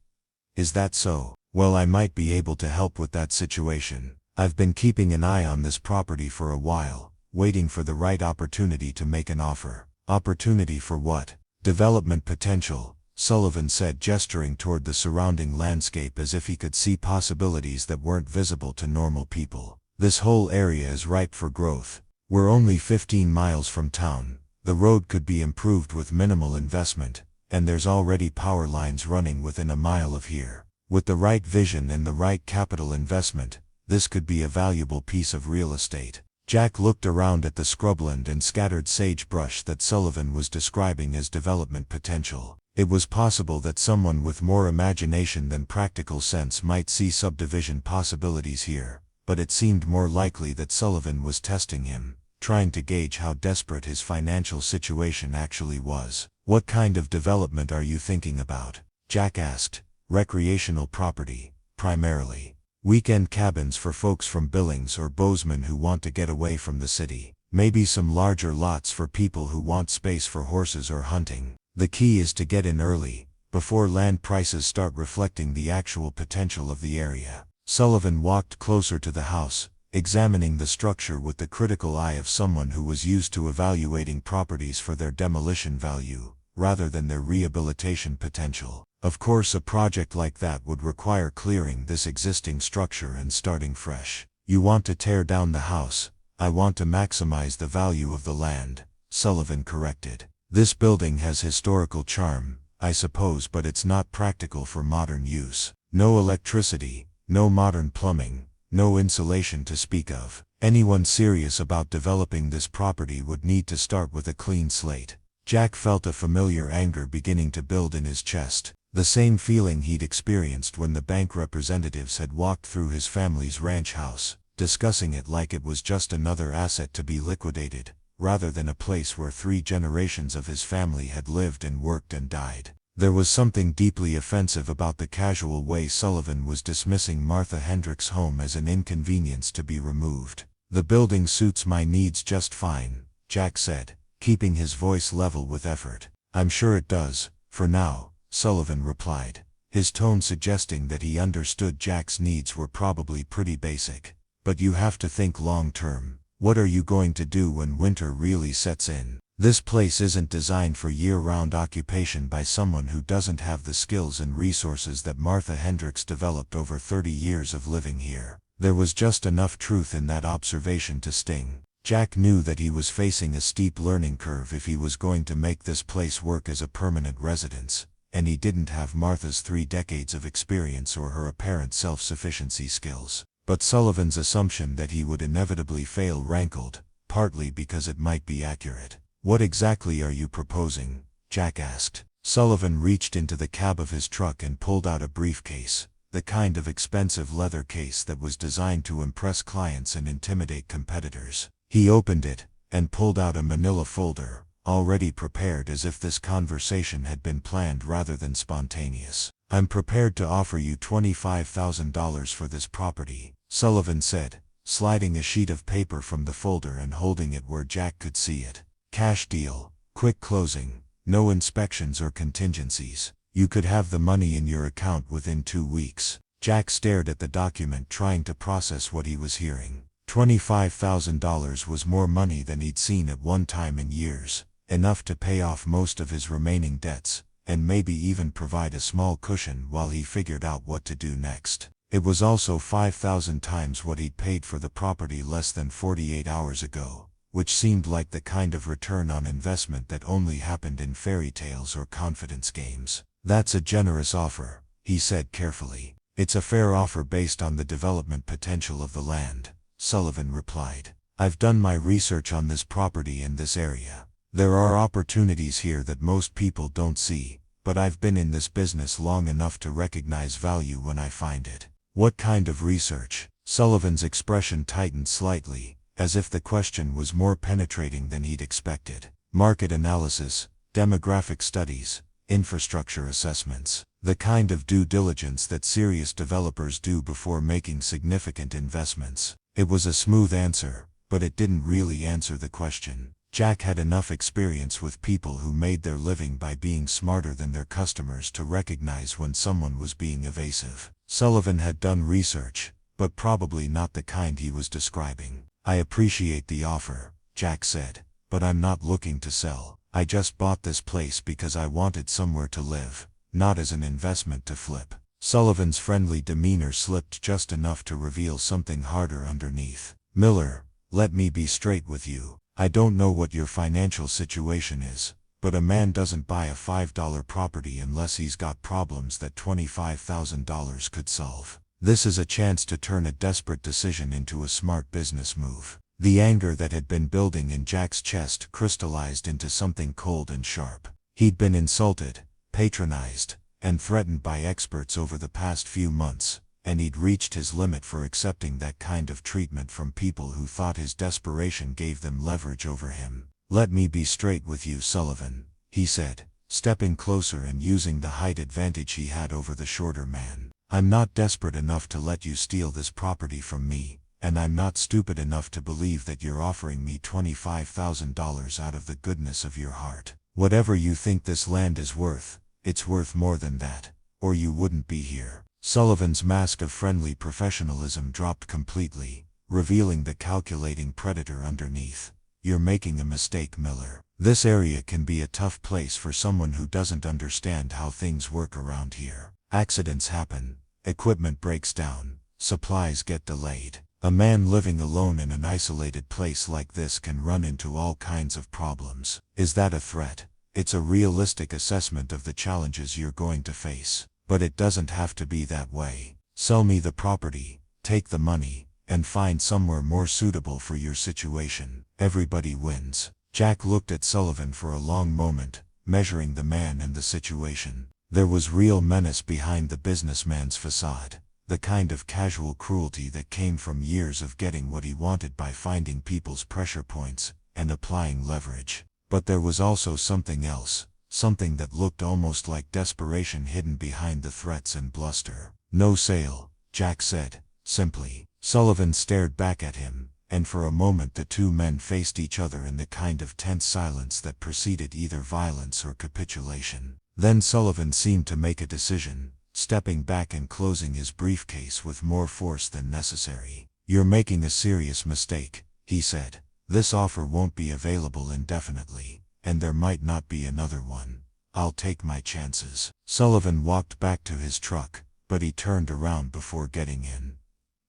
Is that so? Well, I might be able to help with that situation. I've been keeping an eye on this property for a while, waiting for the right opportunity to make an offer. Opportunity for what? Development potential, Sullivan said, gesturing toward the surrounding landscape as if he could see possibilities that weren't visible to normal people. This whole area is ripe for growth. We're only 15 miles from town. The road could be improved with minimal investment, and there's already power lines running within a mile of here. With the right vision and the right capital investment, this could be a valuable piece of real estate. Jack looked around at the scrubland and scattered sagebrush that Sullivan was describing as development potential. It was possible that someone with more imagination than practical sense might see subdivision possibilities here, but it seemed more likely that Sullivan was testing him, trying to gauge how desperate his financial situation actually was. What kind of development are you thinking about? Jack asked. Recreational property, primarily. Weekend cabins for folks from Billings or Bozeman who want to get away from the city. Maybe some larger lots for people who want space for horses or hunting. The key is to get in early, before land prices start reflecting the actual potential of the area. Sullivan walked closer to the house, examining the structure with the critical eye of someone who was used to evaluating properties for their demolition value, rather than their rehabilitation potential. Of course, a project like that would require clearing this existing structure and starting fresh. You want to tear down the house. I want to maximize the value of the land, Sullivan corrected. This building has historical charm, I suppose, but it's not practical for modern use. No electricity, no modern plumbing, no insulation to speak of. Anyone serious about developing this property would need to start with a clean slate. Jack felt a familiar anger beginning to build in his chest. The same feeling he'd experienced when the bank representatives had walked through his family's ranch house, discussing it like it was just another asset to be liquidated, rather than a place where 3 generations of his family had lived and worked and died. There was something deeply offensive about the casual way Sullivan was dismissing Martha Hendricks' home as an inconvenience to be removed. The building suits my needs just fine, Jack said, keeping his voice level with effort. I'm sure it does, for now, Sullivan replied, his tone suggesting that he understood Jack's needs were probably pretty basic. But you have to think long term. What are you going to do when winter really sets in? This place isn't designed for year-round occupation by someone who doesn't have the skills and resources that Martha Hendricks developed over 30 years of living here. There was just enough truth in that observation to sting. Jack knew that he was facing a steep learning curve if he was going to make this place work as a permanent residence, and he didn't have Martha's 3 decades of experience or her apparent self-sufficiency skills. But Sullivan's assumption that he would inevitably fail rankled, partly because it might be accurate. What exactly are you proposing? Jack asked. Sullivan reached into the cab of his truck and pulled out a briefcase, the kind of expensive leather case that was designed to impress clients and intimidate competitors. He opened it, and pulled out a manila folder, already prepared as if this conversation had been planned rather than spontaneous. I'm prepared to offer you $25,000 for this property, Sullivan said, sliding a sheet of paper from the folder and holding it where Jack could see it. Cash deal, quick closing, no inspections or contingencies. You could have the money in your account within 2 weeks. Jack stared at the document, trying to process what he was hearing. $25,000 was more money than he'd seen at one time in years, enough to pay off most of his remaining debts, and maybe even provide a small cushion while he figured out what to do next. It was also 5,000 times what he'd paid for the property less than 48 hours ago, which seemed like the kind of return on investment that only happened in fairy tales or confidence games. "That's a generous offer," he said carefully. "It's a fair offer based on the development potential of the land," Sullivan replied. "I've done my research on this property in this area. There are opportunities here that most people don't see, but I've been in this business long enough to recognize value when I find it." "What kind of research?" Sullivan's expression tightened slightly, as if the question was more penetrating than he'd expected. "Market analysis, demographic studies, infrastructure assessments. The kind of due diligence that serious developers do before making significant investments." It was a smooth answer, but it didn't really answer the question. Jack had enough experience with people who made their living by being smarter than their customers to recognize when someone was being evasive. Sullivan had done research, but probably not the kind he was describing. "I appreciate the offer," Jack said, "but I'm not looking to sell. I just bought this place because I wanted somewhere to live, not as an investment to flip." Sullivan's friendly demeanor slipped just enough to reveal something harder underneath. "Miller, let me be straight with you. I don't know what your financial situation is, but a man doesn't buy a $5 property unless he's got problems that $25,000 could solve. This is a chance to turn a desperate decision into a smart business move." The anger that had been building in Jack's chest crystallized into something cold and sharp. He'd been insulted, patronized, and threatened by experts over the past few months, and he'd reached his limit for accepting that kind of treatment from people who thought his desperation gave them leverage over him. "Let me be straight with you, Sullivan," he said, stepping closer and using the height advantage he had over the shorter man. "I'm not desperate enough to let you steal this property from me, and I'm not stupid enough to believe that you're offering me $25,000 out of the goodness of your heart. Whatever you think this land is worth, it's worth more than that, or you wouldn't be here." Sullivan's mask of friendly professionalism dropped completely, revealing the calculating predator underneath. "You're making a mistake, Miller. This area can be a tough place for someone who doesn't understand how things work around here. Accidents happen, equipment breaks down, supplies get delayed. A man living alone in an isolated place like this can run into all kinds of problems. Is that a threat? It's a realistic assessment of the challenges you're going to face. But it doesn't have to be that way. Sell me the property, take the money, and find somewhere more suitable for your situation. Everybody wins." Jack looked at Sullivan for a long moment, measuring the man and the situation. There was real menace behind the businessman's facade, the kind of casual cruelty that came from years of getting what he wanted by finding people's pressure points and applying leverage. But there was also something else. Something that looked almost like desperation hidden behind the threats and bluster. "No sale," Jack said, simply. Sullivan stared back at him, and for a moment the two men faced each other in the kind of tense silence that preceded either violence or capitulation. Then Sullivan seemed to make a decision, stepping back and closing his briefcase with more force than necessary. "You're making a serious mistake," he said. "This offer won't be available indefinitely. And there might not be another one. I'll take my chances." Sullivan walked back to his truck, but he turned around before getting in.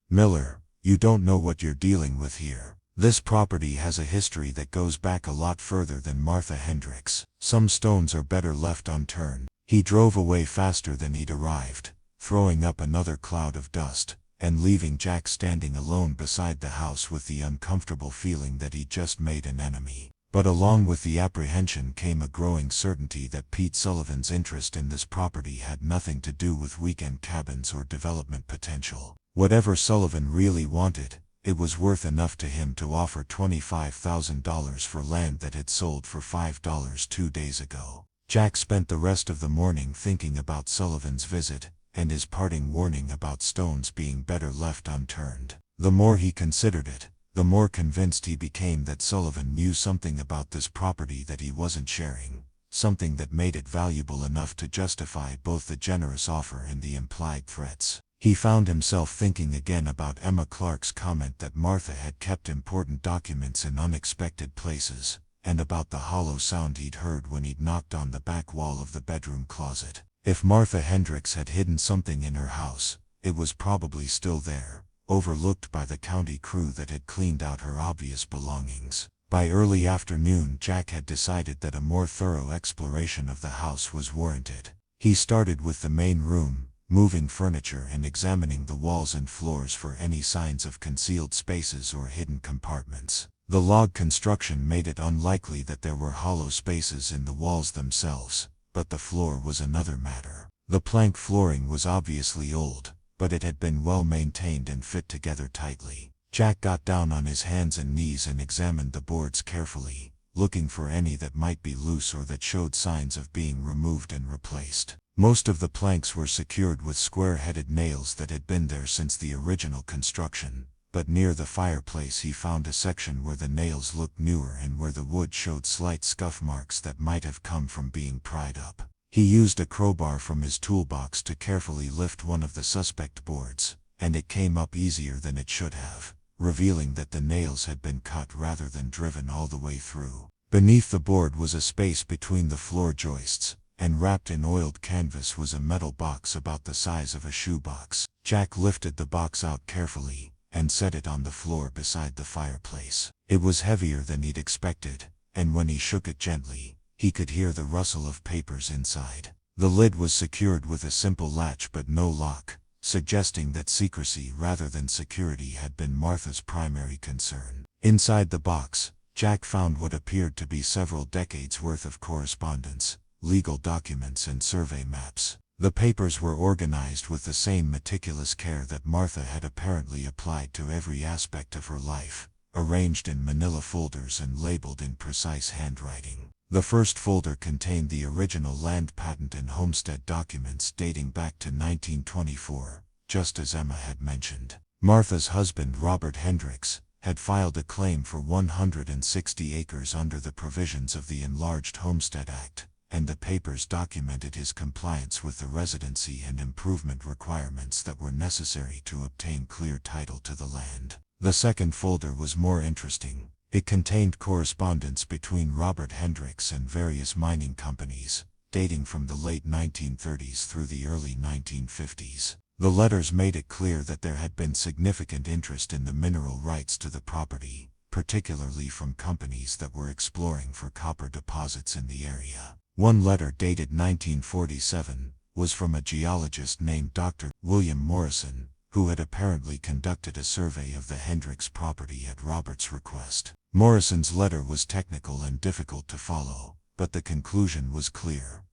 "Miller, you don't know what you're dealing with here. This property has a history that goes back a lot further than Martha Hendricks. Some stones are better left unturned." He drove away faster than he'd arrived, throwing up another cloud of dust, and leaving Jack standing alone beside the house with the uncomfortable feeling that he'd just made an enemy. But along with the apprehension came a growing certainty that Pete Sullivan's interest in this property had nothing to do with weekend cabins or development potential. Whatever Sullivan really wanted, it was worth enough to him to offer $25,000 for land that had sold for $5 2 days ago. Jack spent the rest of the morning thinking about Sullivan's visit, and his parting warning about stones being better left unturned. The more he considered it, the more convinced he became that Sullivan knew something about this property that he wasn't sharing, something that made it valuable enough to justify both the generous offer and the implied threats. He found himself thinking again about Emma Clark's comment that Martha had kept important documents in unexpected places, and about the hollow sound he'd heard when he'd knocked on the back wall of the bedroom closet. If Martha Hendricks had hidden something in her house, It was probably still there, overlooked by the county crew that had cleaned out her obvious belongings. By early afternoon, Jack had decided that a more thorough exploration of the house was warranted. He started with the main room, moving furniture and examining the walls and floors for any signs of concealed spaces or hidden compartments. The log construction made it unlikely that there were hollow spaces in the walls themselves, but the floor was another matter. The plank flooring was obviously old, but it had been well maintained and fit together tightly. Jack got down on his hands and knees and examined the boards carefully, looking for any that might be loose or that showed signs of being removed and replaced. Most of the planks were secured with square-headed nails that had been there since the original construction, but near the fireplace he found a section where the nails looked newer and where the wood showed slight scuff marks that might have come from being pried up. He used a crowbar from his toolbox to carefully lift one of the suspect boards, and it came up easier than it should have, revealing that the nails had been cut rather than driven all the way through. Beneath the board was a space between the floor joists, and wrapped in oiled canvas was a metal box about the size of a shoebox. Jack lifted the box out carefully, and set it on the floor beside the fireplace. It was heavier than he'd expected, and when he shook it gently, he could hear the rustle of papers inside. The lid was secured with a simple latch but no lock, suggesting that secrecy rather than security had been Martha's primary concern. Inside the box, Jack found what appeared to be several decades' worth of correspondence, legal documents and survey maps. The papers were organized with the same meticulous care that Martha had apparently applied to every aspect of her life, arranged in manila folders and labeled in precise handwriting. The first folder contained the original land patent and homestead documents dating back to 1924, just as Emma had mentioned. Martha's husband, Robert Hendricks, had filed a claim for 160 acres under the provisions of the Enlarged Homestead Act, and the papers documented his compliance with the residency and improvement requirements that were necessary to obtain clear title to the land. The second folder was more interesting. It contained correspondence between Robert Hendricks and various mining companies, dating from the late 1930s through the early 1950s. The letters made it clear that there had been significant interest in the mineral rights to the property, particularly from companies that were exploring for copper deposits in the area. One letter dated 1947 was from a geologist named Dr. William Morrison, who had apparently conducted a survey of the Hendricks property at Robert's request. Morrison's letter was technical and difficult to follow, but the conclusion was clear.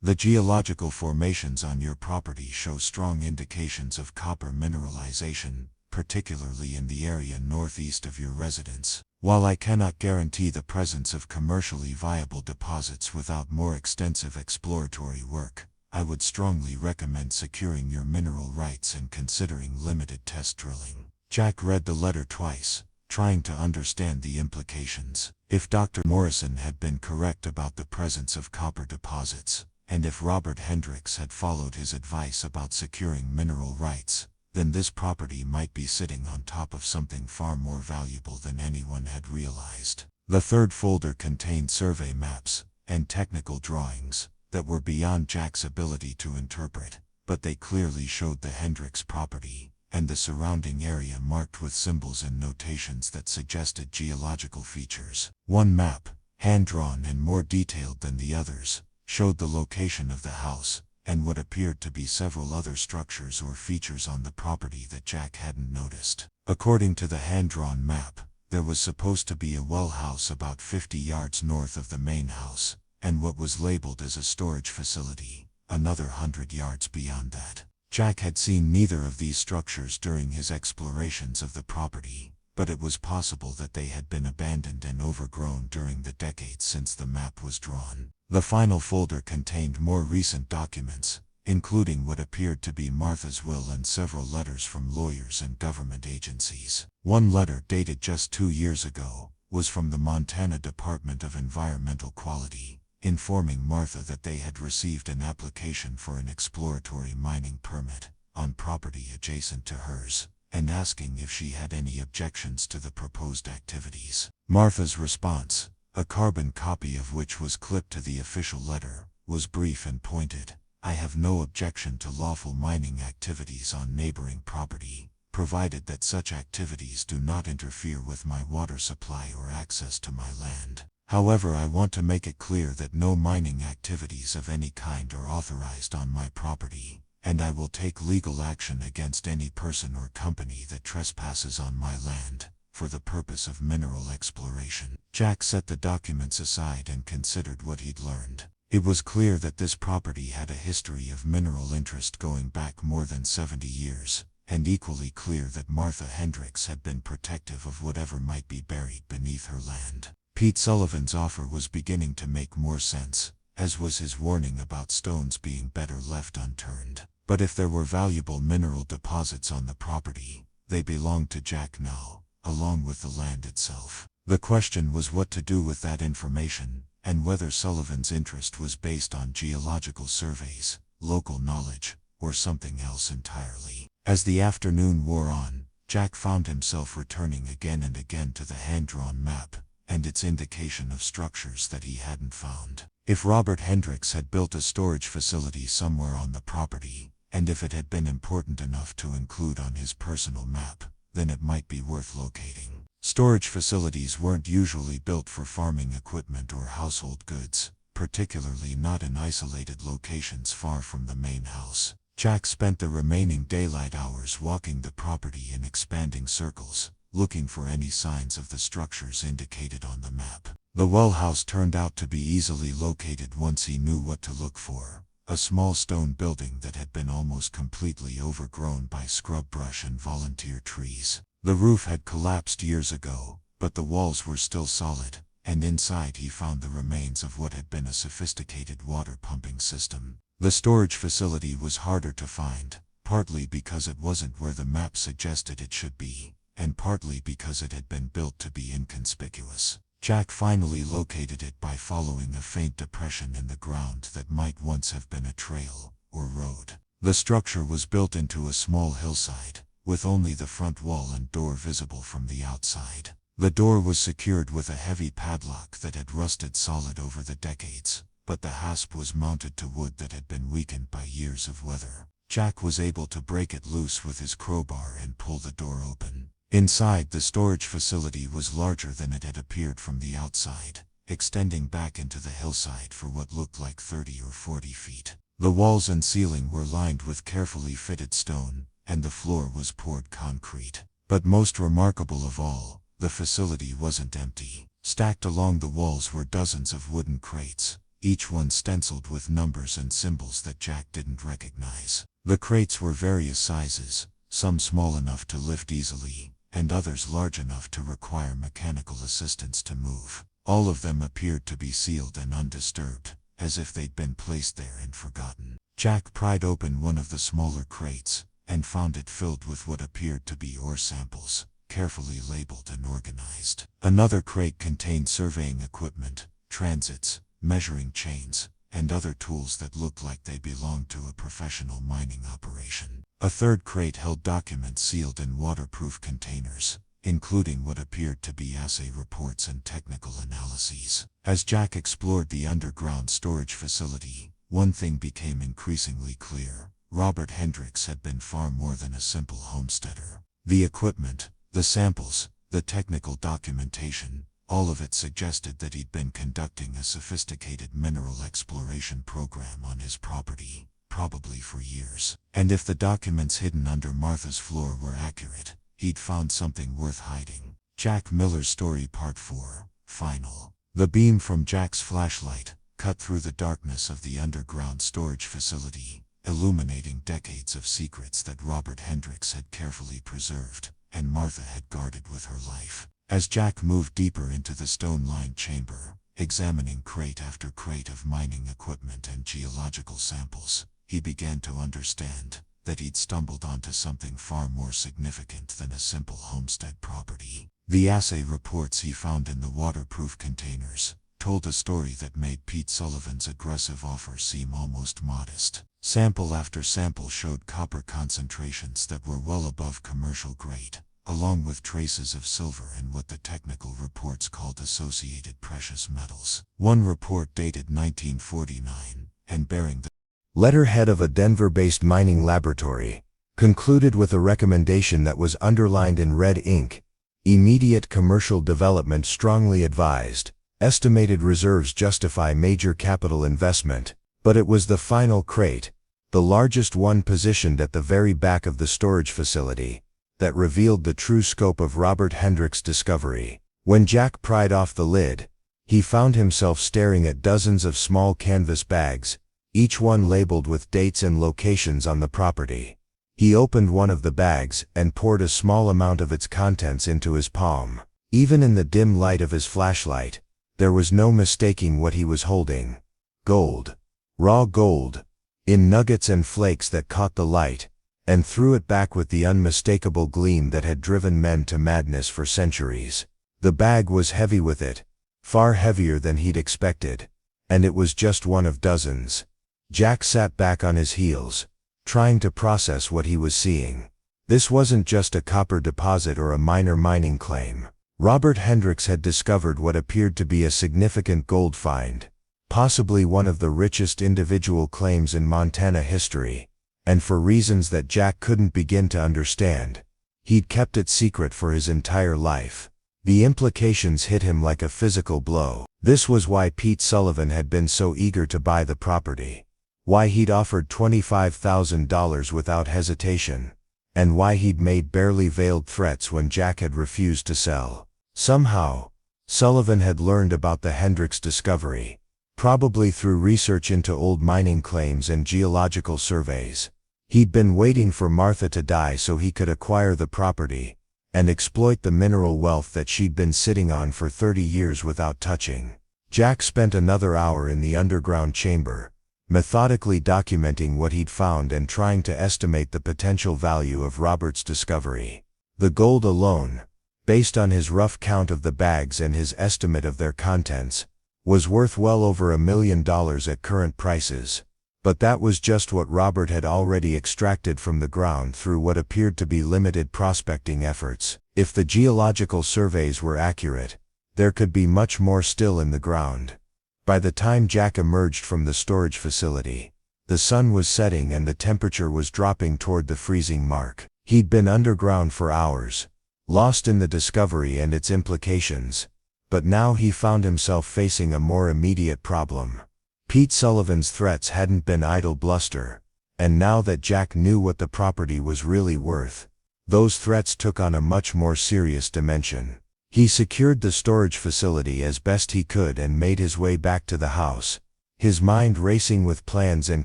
The geological formations on your property show strong indications of copper mineralization, particularly in the area northeast of your residence. While I cannot guarantee the presence of commercially viable deposits without more extensive exploratory work, I would strongly recommend securing your mineral rights and considering limited test drilling. Jack read the letter twice, trying to understand the implications. If Dr. Morrison had been correct about the presence of copper deposits, and if Robert Hendricks had followed his advice about securing mineral rights, then this property might be sitting on top of something far more valuable than anyone had realized. The third folder contained survey maps and technical drawings that were beyond Jack's ability to interpret, but they clearly showed the Hendricks property and the surrounding area marked with symbols and notations that suggested geological features. One map, hand-drawn and more detailed than the others, showed the location of the house and what appeared to be several other structures or features on the property that Jack hadn't noticed. According to the hand-drawn map, there was supposed to be a well house about 50 yards north of the main house, and what was labeled as a storage facility, another 100 yards beyond that. Jack had seen neither of these structures during his explorations of the property, but it was possible that they had been abandoned and overgrown during the decades since the map was drawn. The final folder contained more recent documents, including what appeared to be Martha's will and several letters from lawyers and government agencies. One letter, dated just 2 years ago, was from the Montana Department of Environmental Quality, informing Martha that they had received an application for an exploratory mining permit on property adjacent to hers, and asking if she had any objections to the proposed activities. Martha's response, a carbon copy of which was clipped to the official letter, was brief and pointed. I have no objection to lawful mining activities on neighboring property, provided that such activities do not interfere with my water supply or access to my land. However, I want to make it clear that no mining activities of any kind are authorized on my property, and I will take legal action against any person or company that trespasses on my land for the purpose of mineral exploration. Jack set the documents aside and considered what he'd learned. It was clear that this property had a history of mineral interest going back more than 70 years, and equally clear that Martha Hendricks had been protective of whatever might be buried beneath her land. Pete Sullivan's offer was beginning to make more sense, as was his warning about stones being better left unturned. But if there were valuable mineral deposits on the property, they belonged to Jack now, along with the land itself. The question was what to do with that information, and whether Sullivan's interest was based on geological surveys, local knowledge, or something else entirely. As the afternoon wore on, Jack found himself returning again and again to the hand-drawn map, and its indication of structures that he hadn't found. If Robert Hendricks had built a storage facility somewhere on the property, and if it had been important enough to include on his personal map, then it might be worth locating. Storage facilities weren't usually built for farming equipment or household goods, particularly not in isolated locations far from the main house. Jack spent the remaining daylight hours walking the property in expanding circles, looking for any signs of the structures indicated on the map. The well house turned out to be easily located once he knew what to look for. A small stone building that had been almost completely overgrown by scrub brush and volunteer trees. The roof had collapsed years ago, but the walls were still solid, and inside he found the remains of what had been a sophisticated water pumping system. The storage facility was harder to find, partly because it wasn't where the map suggested it should be, and partly because it had been built to be inconspicuous. Jack finally located it by following a faint depression in the ground that might once have been a trail, or road. The structure was built into a small hillside, with only the front wall and door visible from the outside. The door was secured with a heavy padlock that had rusted solid over the decades, but the hasp was mounted to wood that had been weakened by years of weather. Jack was able to break it loose with his crowbar and pull the door open. Inside, the storage facility was larger than it had appeared from the outside, extending back into the hillside for what looked like 30 or 40 feet. The walls and ceiling were lined with carefully fitted stone, and the floor was poured concrete. But most remarkable of all, the facility wasn't empty. Stacked along the walls were dozens of wooden crates, each one stenciled with numbers and symbols that Jack didn't recognize. The crates were various sizes, some small enough to lift easily, and others large enough to require mechanical assistance to move. All of them appeared to be sealed and undisturbed, as if they'd been placed there and forgotten. Jack pried open one of the smaller crates, and found it filled with what appeared to be ore samples, carefully labeled and organized. Another crate contained surveying equipment, transits, measuring chains, and other tools that looked like they belonged to a professional mining operation. A third crate held documents sealed in waterproof containers, including what appeared to be assay reports and technical analyses. As Jack explored the underground storage facility, one thing became increasingly clear. Robert Hendricks had been far more than a simple homesteader. The equipment, the samples, the technical documentation, all of it suggested that he'd been conducting a sophisticated mineral exploration program on his property, probably for years. And if the documents hidden under Martha's floor were accurate, he'd found something worth hiding. Jack Miller's Story Part 4, Final. The beam from Jack's flashlight cut through the darkness of the underground storage facility, illuminating decades of secrets that Robert Hendricks had carefully preserved, and Martha had guarded with her life. As Jack moved deeper into the stone-lined chamber, examining crate after crate of mining equipment and geological samples, he began to understand that he'd stumbled onto something far more significant than a simple homestead property. The assay reports he found in the waterproof containers told a story that made Pete Sullivan's aggressive offer seem almost modest. Sample after sample showed copper concentrations that were well above commercial grade, along with traces of silver and what the technical reports called associated precious metals. One report dated 1949, and bearing the letterhead of a Denver-based mining laboratory, concluded with a recommendation that was underlined in red ink: immediate commercial development strongly advised. Estimated reserves justify major capital investment. But it was the final crate, the largest one positioned at the very back of the storage facility, that revealed the true scope of Robert Hendrick's discovery. When Jack pried off the lid, he found himself staring at dozens of small canvas bags, each one labeled with dates and locations on the property. He opened one of the bags and poured a small amount of its contents into his palm. Even in the dim light of his flashlight, there was no mistaking what he was holding. Gold. Raw gold. In nuggets and flakes that caught the light and threw it back with the unmistakable gleam that had driven men to madness for centuries. The bag was heavy with it, far heavier than he'd expected, and it was just one of dozens. Jack sat back on his heels, trying to process what he was seeing. This wasn't just a copper deposit or a minor mining claim. Robert Hendricks had discovered what appeared to be a significant gold find, possibly one of the richest individual claims in Montana history, and for reasons that Jack couldn't begin to understand, he'd kept it secret for his entire life. The implications hit him like a physical blow. This was why Pete Sullivan had been so eager to buy the property, why he'd offered $25,000 without hesitation, and why he'd made barely veiled threats when Jack had refused to sell. Somehow, Sullivan had learned about the Hendricks discovery, probably through research into old mining claims and geological surveys. He'd been waiting for Martha to die so he could acquire the property and exploit the mineral wealth that she'd been sitting on for 30 years without touching. Jack spent another hour in the underground chamber, methodically documenting what he'd found and trying to estimate the potential value of Robert's discovery. The gold alone, based on his rough count of the bags and his estimate of their contents, was worth well over $1 million at current prices. But that was just what Robert had already extracted from the ground through what appeared to be limited prospecting efforts. If the geological surveys were accurate, there could be much more still in the ground. By the time Jack emerged from the storage facility, the sun was setting and the temperature was dropping toward the freezing mark. He'd been underground for hours, lost in the discovery and its implications, but now he found himself facing a more immediate problem. Pete Sullivan's threats hadn't been idle bluster, and now that Jack knew what the property was really worth, those threats took on a much more serious dimension. He secured the storage facility as best he could and made his way back to the house, his mind racing with plans and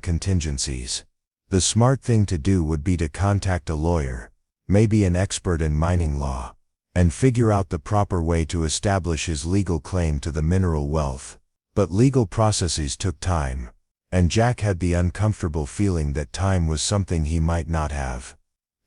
contingencies. The smart thing to do would be to contact a lawyer, maybe an expert in mining law, and figure out the proper way to establish his legal claim to the mineral wealth. But legal processes took time, and Jack had the uncomfortable feeling that time was something he might not have.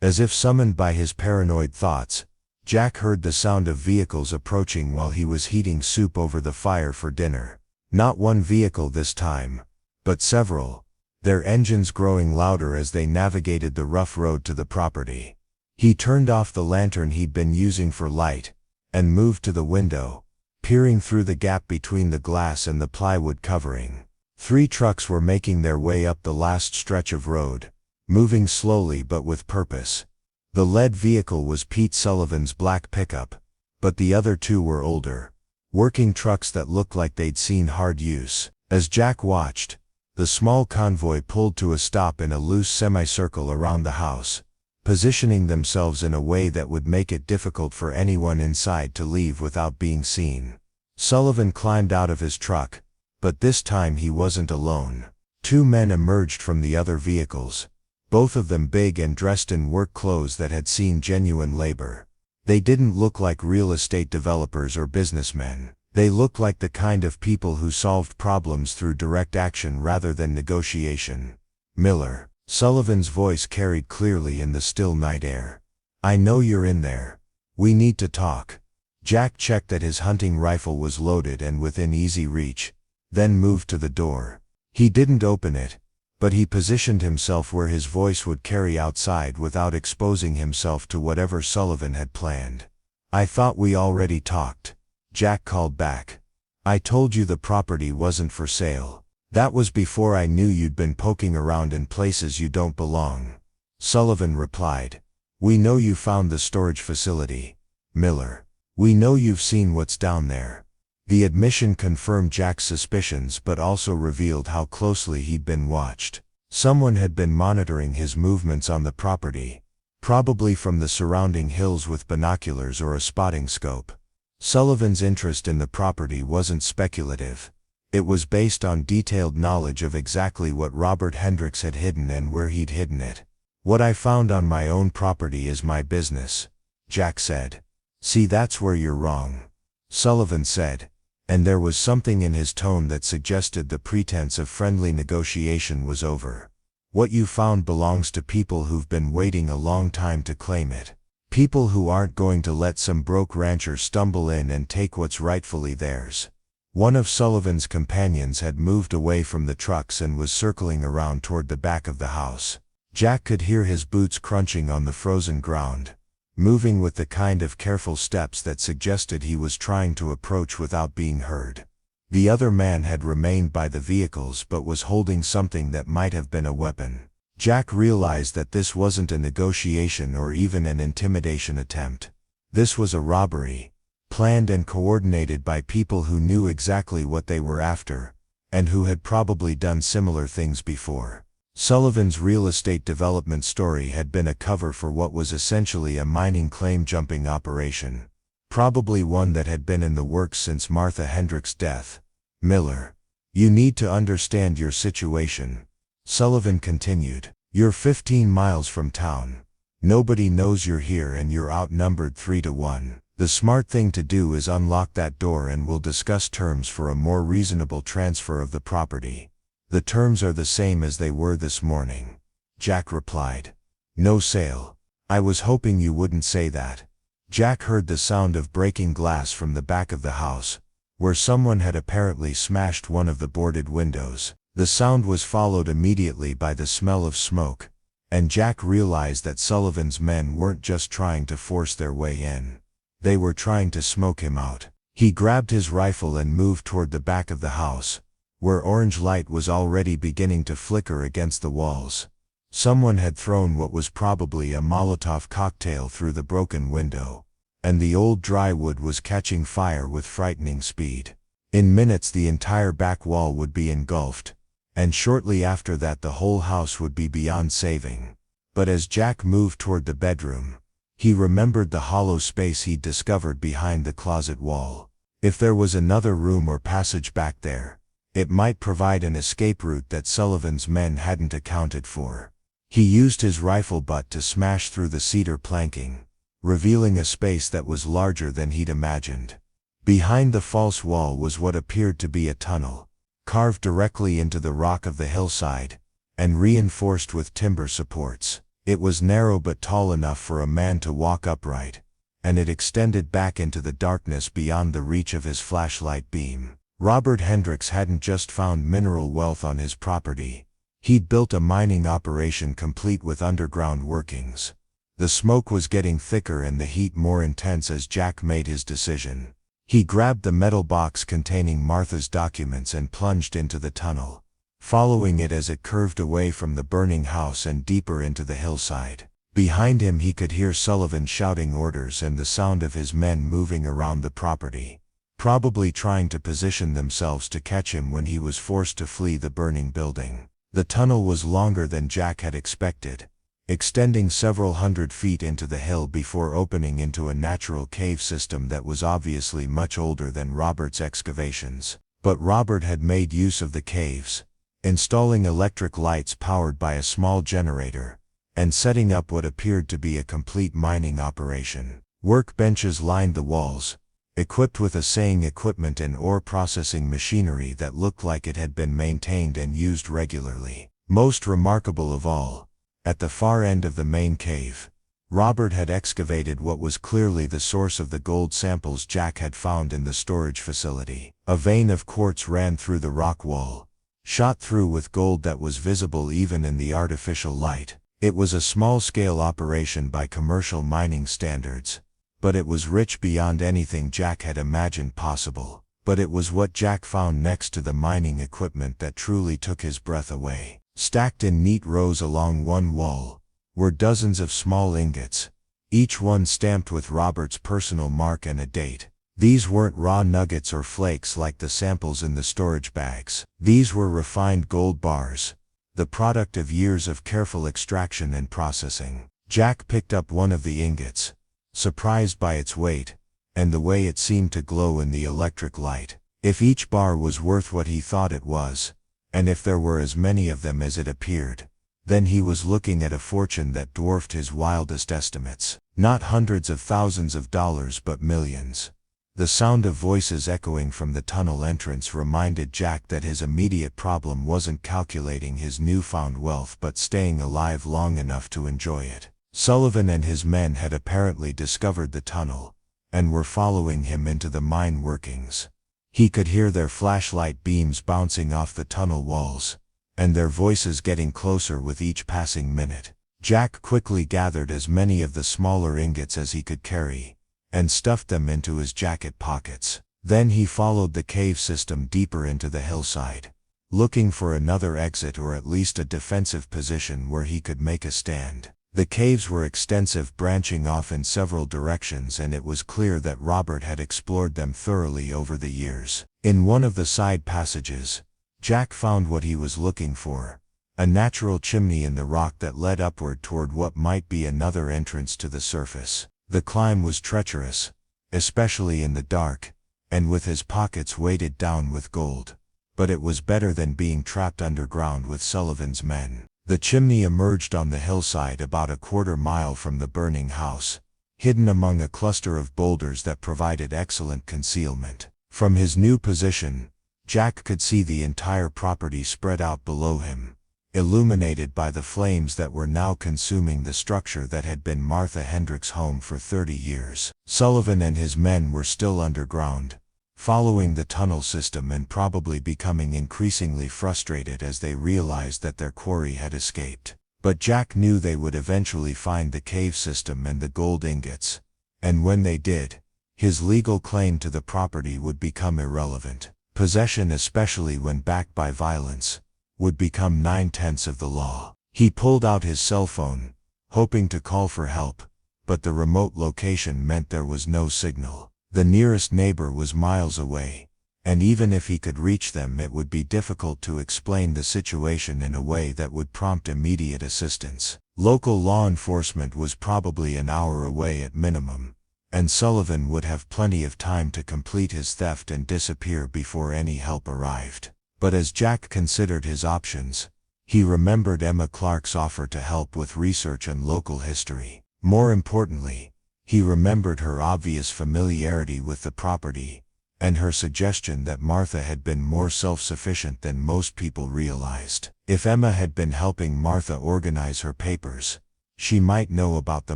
As if summoned by his paranoid thoughts, Jack heard the sound of vehicles approaching while he was heating soup over the fire for dinner. Not one vehicle this time, but several, their engines growing louder as they navigated the rough road to the property. He turned off the lantern he'd been using for light, and moved to the window, peering through the gap between the glass and the plywood covering. 3 trucks were making their way up the last stretch of road, moving slowly but with purpose. The lead vehicle was Pete Sullivan's black pickup, but the other 2 were older, working trucks that looked like they'd seen hard use. As Jack watched, the small convoy pulled to a stop in a loose semicircle around the house, positioning themselves in a way that would make it difficult for anyone inside to leave without being seen. Sullivan climbed out of his truck, but this time he wasn't alone. 2 men emerged from the other vehicles, both of them big and dressed in work clothes that had seen genuine labor. They didn't look like real estate developers or businessmen. They looked like the kind of people who solved problems through direct action rather than negotiation. Miller. Sullivan's voice carried clearly in the still night air. "I know you're in there. We need to talk." Jack checked that his hunting rifle was loaded and within easy reach, then moved to the door. He didn't open it, but he positioned himself where his voice would carry outside without exposing himself to whatever Sullivan had planned. "I thought we already talked," Jack called back. "I told you the property wasn't for sale." That was before I knew you'd been poking around in places you don't belong. Sullivan replied. We know you found the storage facility, Miller. We know you've seen what's down there. The admission confirmed Jack's suspicions but also revealed how closely he'd been watched. Someone had been monitoring his movements on the property, probably from the surrounding hills with binoculars or a spotting scope. Sullivan's interest in the property wasn't speculative. It was based on detailed knowledge of exactly what Robert Hendricks had hidden and where he'd hidden it. What I found on my own property is my business, Jack said. See, that's where you're wrong, Sullivan said, and there was something in his tone that suggested the pretense of friendly negotiation was over. What you found belongs to people who've been waiting a long time to claim it. People who aren't going to let some broke rancher stumble in and take what's rightfully theirs. One of Sullivan's companions had moved away from the trucks and was circling around toward the back of the house. Jack could hear his boots crunching on the frozen ground, moving with the kind of careful steps that suggested he was trying to approach without being heard. The other man had remained by the vehicles but was holding something that might have been a weapon. Jack realized that this wasn't a negotiation or even an intimidation attempt. This was a robbery, planned and coordinated by people who knew exactly what they were after, and who had probably done similar things before. Sullivan's real estate development story had been a cover for what was essentially a mining claim-jumping operation, probably one that had been in the works since Martha Hendricks' death. Miller, you need to understand your situation, Sullivan continued. You're 15 miles from town. Nobody knows you're here and you're outnumbered 3-1. The smart thing to do is unlock that door and we'll discuss terms for a more reasonable transfer of the property. The terms are the same as they were this morning, Jack replied. No sale. I was hoping you wouldn't say that. Jack heard the sound of breaking glass from the back of the house, where someone had apparently smashed one of the boarded windows. The sound was followed immediately by the smell of smoke, and Jack realized that Sullivan's men weren't just trying to force their way in. They were trying to smoke him out. He grabbed his rifle and moved toward the back of the house, where orange light was already beginning to flicker against the walls. Someone had thrown what was probably a Molotov cocktail through the broken window, and the old dry wood was catching fire with frightening speed. In minutes the entire back wall would be engulfed, and shortly after that the whole house would be beyond saving. But as Jack moved toward the bedroom, he remembered the hollow space he'd discovered behind the closet wall. If there was another room or passage back there, it might provide an escape route that Sullivan's men hadn't accounted for. He used his rifle butt to smash through the cedar planking, revealing a space that was larger than he'd imagined. Behind the false wall was what appeared to be a tunnel, carved directly into the rock of the hillside, and reinforced with timber supports. It was narrow but tall enough for a man to walk upright, and it extended back into the darkness beyond the reach of his flashlight beam. Robert Hendricks hadn't just found mineral wealth on his property. He'd built a mining operation complete with underground workings. The smoke was getting thicker and the heat more intense as Jack made his decision. He grabbed the metal box containing Martha's documents and plunged into the tunnel, following it as it curved away from the burning house and deeper into the hillside. Behind him he could hear Sullivan shouting orders and the sound of his men moving around the property, probably trying to position themselves to catch him when he was forced to flee the burning building. The tunnel was longer than Jack had expected, extending several hundred feet into the hill before opening into a natural cave system that was obviously much older than Robert's excavations. But Robert had made use of the caves, installing electric lights powered by a small generator, and setting up what appeared to be a complete mining operation. Workbenches lined the walls, equipped with assaying equipment and ore processing machinery that looked like it had been maintained and used regularly. Most remarkable of all, at the far end of the main cave, Robert had excavated what was clearly the source of the gold samples Jack had found in the storage facility. A vein of quartz ran through the rock wall, shot through with gold that was visible even in the artificial light. It was a small-scale operation by commercial mining standards, but it was rich beyond anything Jack had imagined possible. But it was what Jack found next to the mining equipment that truly took his breath away. Stacked in neat rows along one wall were dozens of small ingots, each one stamped with Robert's personal mark and a date. These weren't raw nuggets or flakes like the samples in the storage bags. These were refined gold bars, the product of years of careful extraction and processing. Jack picked up one of the ingots, surprised by its weight and the way it seemed to glow in the electric light. If each bar was worth what he thought it was, and if there were as many of them as it appeared, then he was looking at a fortune that dwarfed his wildest estimates. Not hundreds of thousands of dollars but millions. The sound of voices echoing from the tunnel entrance reminded Jack that his immediate problem wasn't calculating his newfound wealth but staying alive long enough to enjoy it. Sullivan and his men had apparently discovered the tunnel, and were following him into the mine workings. He could hear their flashlight beams bouncing off the tunnel walls, and their voices getting closer with each passing minute. Jack quickly gathered as many of the smaller ingots as he could carry, and stuffed them into his jacket pockets. Then he followed the cave system deeper into the hillside, looking for another exit or at least a defensive position where he could make a stand. The caves were extensive, branching off in several directions, and it was clear that Robert had explored them thoroughly over the years. In one of the side passages, Jack found what he was looking for, a natural chimney in the rock that led upward toward what might be another entrance to the surface. The climb was treacherous, especially in the dark, and with his pockets weighted down with gold. But it was better than being trapped underground with Sullivan's men. The chimney emerged on the hillside about a quarter-mile from the burning house, hidden among a cluster of boulders that provided excellent concealment. From his new position, Jack could see the entire property spread out below him, illuminated by the flames that were now consuming the structure that had been Martha Hendricks' home for 30 years. Sullivan and his men were still underground, following the tunnel system and probably becoming increasingly frustrated as they realized that their quarry had escaped. But Jack knew they would eventually find the cave system and the gold ingots, and when they did, his legal claim to the property would become irrelevant. Possession, especially when backed by violence, would become 9/10 of the law. He pulled out his cell phone, hoping to call for help, but the remote location meant there was no signal. The nearest neighbor was miles away, and even if he could reach them, it would be difficult to explain the situation in a way that would prompt immediate assistance. Local law enforcement was probably an hour away at minimum, and Sullivan would have plenty of time to complete his theft and disappear before any help arrived. But as Jack considered his options, he remembered Emma Clark's offer to help with research and local history. More importantly, he remembered her obvious familiarity with the property, and her suggestion that Martha had been more self-sufficient than most people realized. If Emma had been helping Martha organize her papers, she might know about the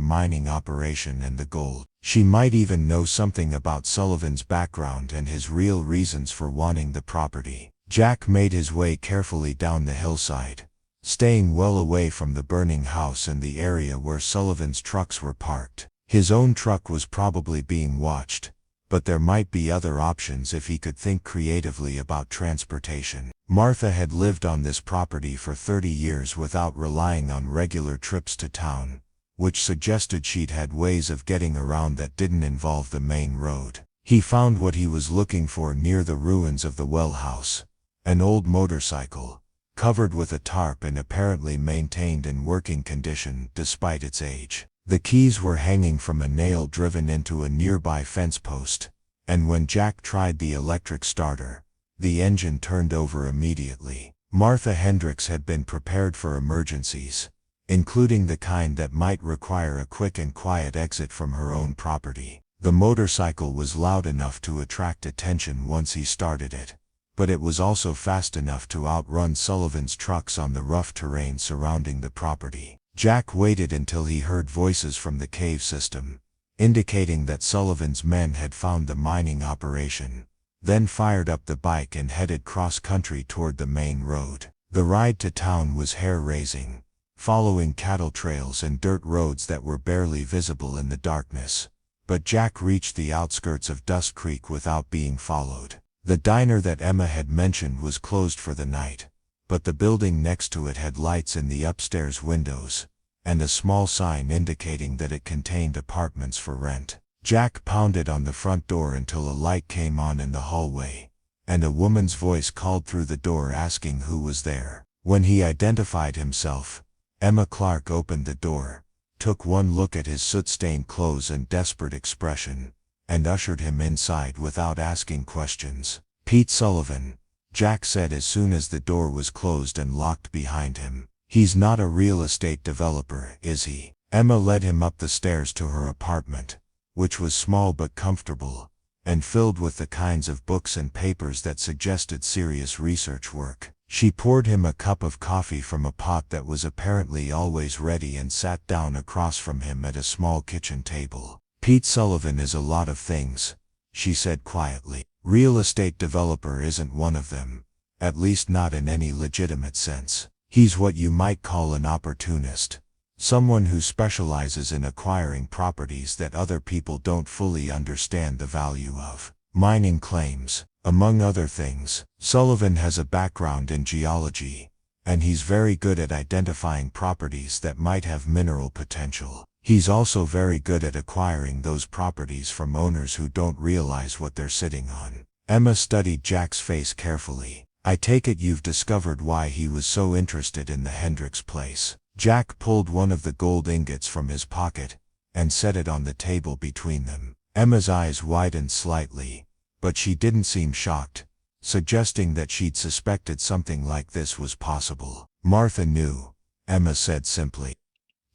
mining operation and the gold. She might even know something about Sullivan's background and his real reasons for wanting the property. Jack made his way carefully down the hillside, staying well away from the burning house and the area where Sullivan's trucks were parked. His own truck was probably being watched, but there might be other options if he could think creatively about transportation. Martha had lived on this property for 30 years without relying on regular trips to town, which suggested she'd had ways of getting around that didn't involve the main road. He found what he was looking for near the ruins of the well house, an old motorcycle, covered with a tarp and apparently maintained in working condition despite its age. The keys were hanging from a nail driven into a nearby fence post, and when Jack tried the electric starter, the engine turned over immediately. Martha Hendricks had been prepared for emergencies, including the kind that might require a quick and quiet exit from her own property. The motorcycle was loud enough to attract attention once he started it, but it was also fast enough to outrun Sullivan's trucks on the rough terrain surrounding the property. Jack waited until he heard voices from the cave system, indicating that Sullivan's men had found the mining operation, then fired up the bike and headed cross-country toward the main road. The ride to town was hair-raising, following cattle trails and dirt roads that were barely visible in the darkness, but Jack reached the outskirts of Dust Creek without being followed. The diner that Emma had mentioned was closed for the night, but the building next to it had lights in the upstairs windows, and a small sign indicating that it contained apartments for rent. Jack pounded on the front door until a light came on in the hallway, and a woman's voice called through the door asking who was there. When he identified himself, Emma Clark opened the door, took one look at his soot-stained clothes and desperate expression, and ushered him inside without asking questions. "Pete Sullivan," Jack said as soon as the door was closed and locked behind him. "He's not a real estate developer, is he?" Emma led him up the stairs to her apartment, which was small but comfortable, and filled with the kinds of books and papers that suggested serious research work. She poured him a cup of coffee from a pot that was apparently always ready and sat down across from him at a small kitchen table. "Pete Sullivan is a lot of things," she said quietly. "Real estate developer isn't one of them, at least not in any legitimate sense. He's what you might call an opportunist. Someone who specializes in acquiring properties that other people don't fully understand the value of. Mining claims, among other things. Sullivan has a background in geology, and he's very good at identifying properties that might have mineral potential. He's also very good at acquiring those properties from owners who don't realize what they're sitting on." Emma studied Jack's face carefully. "I take it you've discovered why he was so interested in the Hendricks place." Jack pulled one of the gold ingots from his pocket and set it on the table between them. Emma's eyes widened slightly, but she didn't seem shocked, suggesting that she'd suspected something like this was possible. "Martha knew," Emma said simply.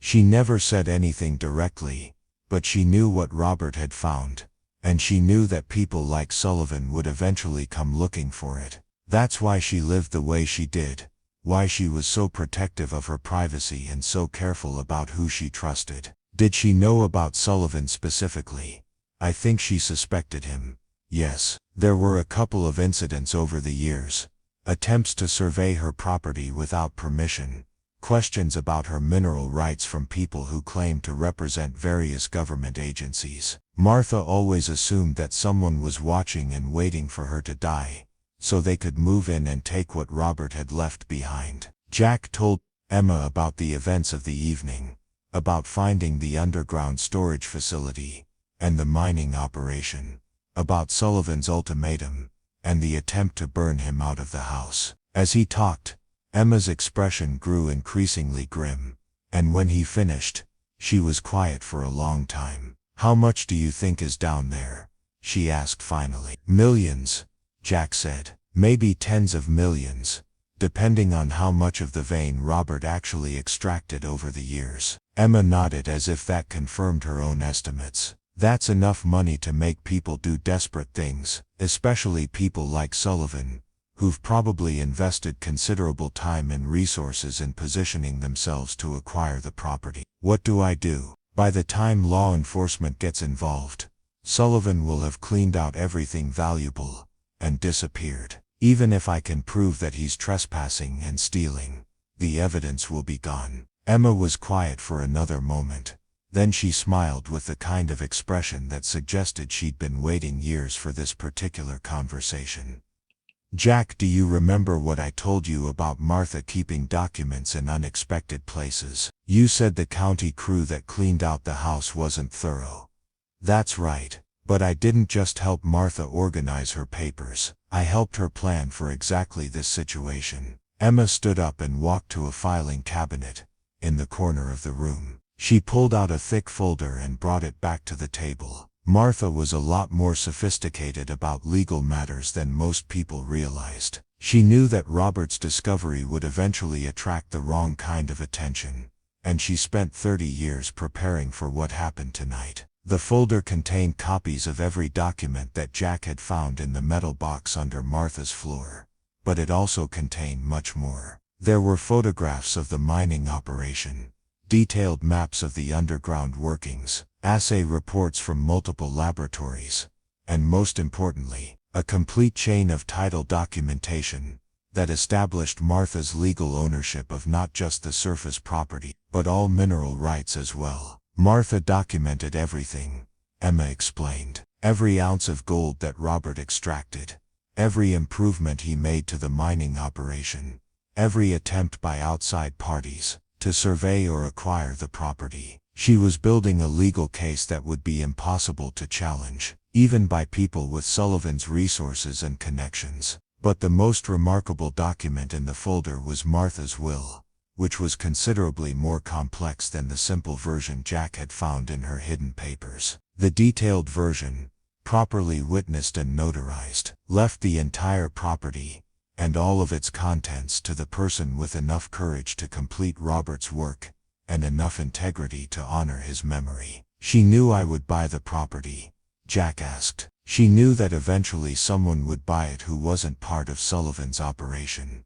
She never said anything directly, but she knew what Robert had found, and she knew that people like Sullivan would eventually come looking for it. That's why she lived the way she did. Why she was so protective of her privacy and so careful about who she trusted. Did she know about Sullivan specifically? I think she suspected him. Yes, there were a couple of incidents over the years. Attempts to survey her property without permission. Questions about her mineral rights from people who claimed to represent various government agencies. Martha always assumed that someone was watching and waiting for her to die, so they could move in and take what Robert had left behind. Jack told Emma about the events of the evening, about finding the underground storage facility, and the mining operation, about Sullivan's ultimatum, and the attempt to burn him out of the house. As he talked, Emma's expression grew increasingly grim, and when he finished, she was quiet for a long time. "How much do you think is down there?" she asked finally. "Millions," Jack said. "Maybe tens of millions, depending on how much of the vein Robert actually extracted over the years." Emma nodded as if that confirmed her own estimates. "That's enough money to make people do desperate things, especially people like Sullivan, who've probably invested considerable time and resources in positioning themselves to acquire the property." "What do I do?" "By the time law enforcement gets involved, Sullivan will have cleaned out everything valuable and disappeared. Even if I can prove that he's trespassing and stealing, the evidence will be gone." Emma was quiet for another moment. Then she smiled with the kind of expression that suggested she'd been waiting years for this particular conversation. "Jack, do you remember what I told you about Martha keeping documents in unexpected places? You said the county crew that cleaned out the house wasn't thorough." "That's right. But I didn't just help Martha organize her papers. I helped her plan for exactly this situation." Emma stood up and walked to a filing cabinet in the corner of the room. She pulled out a thick folder and brought it back to the table. Martha was a lot more sophisticated about legal matters than most people realized. She knew that Robert's discovery would eventually attract the wrong kind of attention, and she spent 30 years preparing for what happened tonight. The folder contained copies of every document that Jack had found in the metal box under Martha's floor, but it also contained much more. There were photographs of the mining operation, detailed maps of the underground workings, assay reports from multiple laboratories, and most importantly, a complete chain of title documentation that established Martha's legal ownership of not just the surface property, but all mineral rights as well. "Martha documented everything," Emma explained. "Every ounce of gold that Robert extracted, Every improvement he made to the mining operation, every attempt by outside parties to survey or acquire the property. She was building a legal case that would be impossible to challenge, even by people with Sullivan's resources and connections. But the most remarkable document in the folder was Martha's will, which was considerably more complex than the simple version Jack had found in her hidden papers. The detailed version, properly witnessed and notarized, left the entire property and all of its contents to the person with enough courage to complete Robert's work and enough integrity to honor his memory. She knew I would buy the property, Jack asked. She knew that eventually someone would buy it who wasn't part of Sullivan's operation.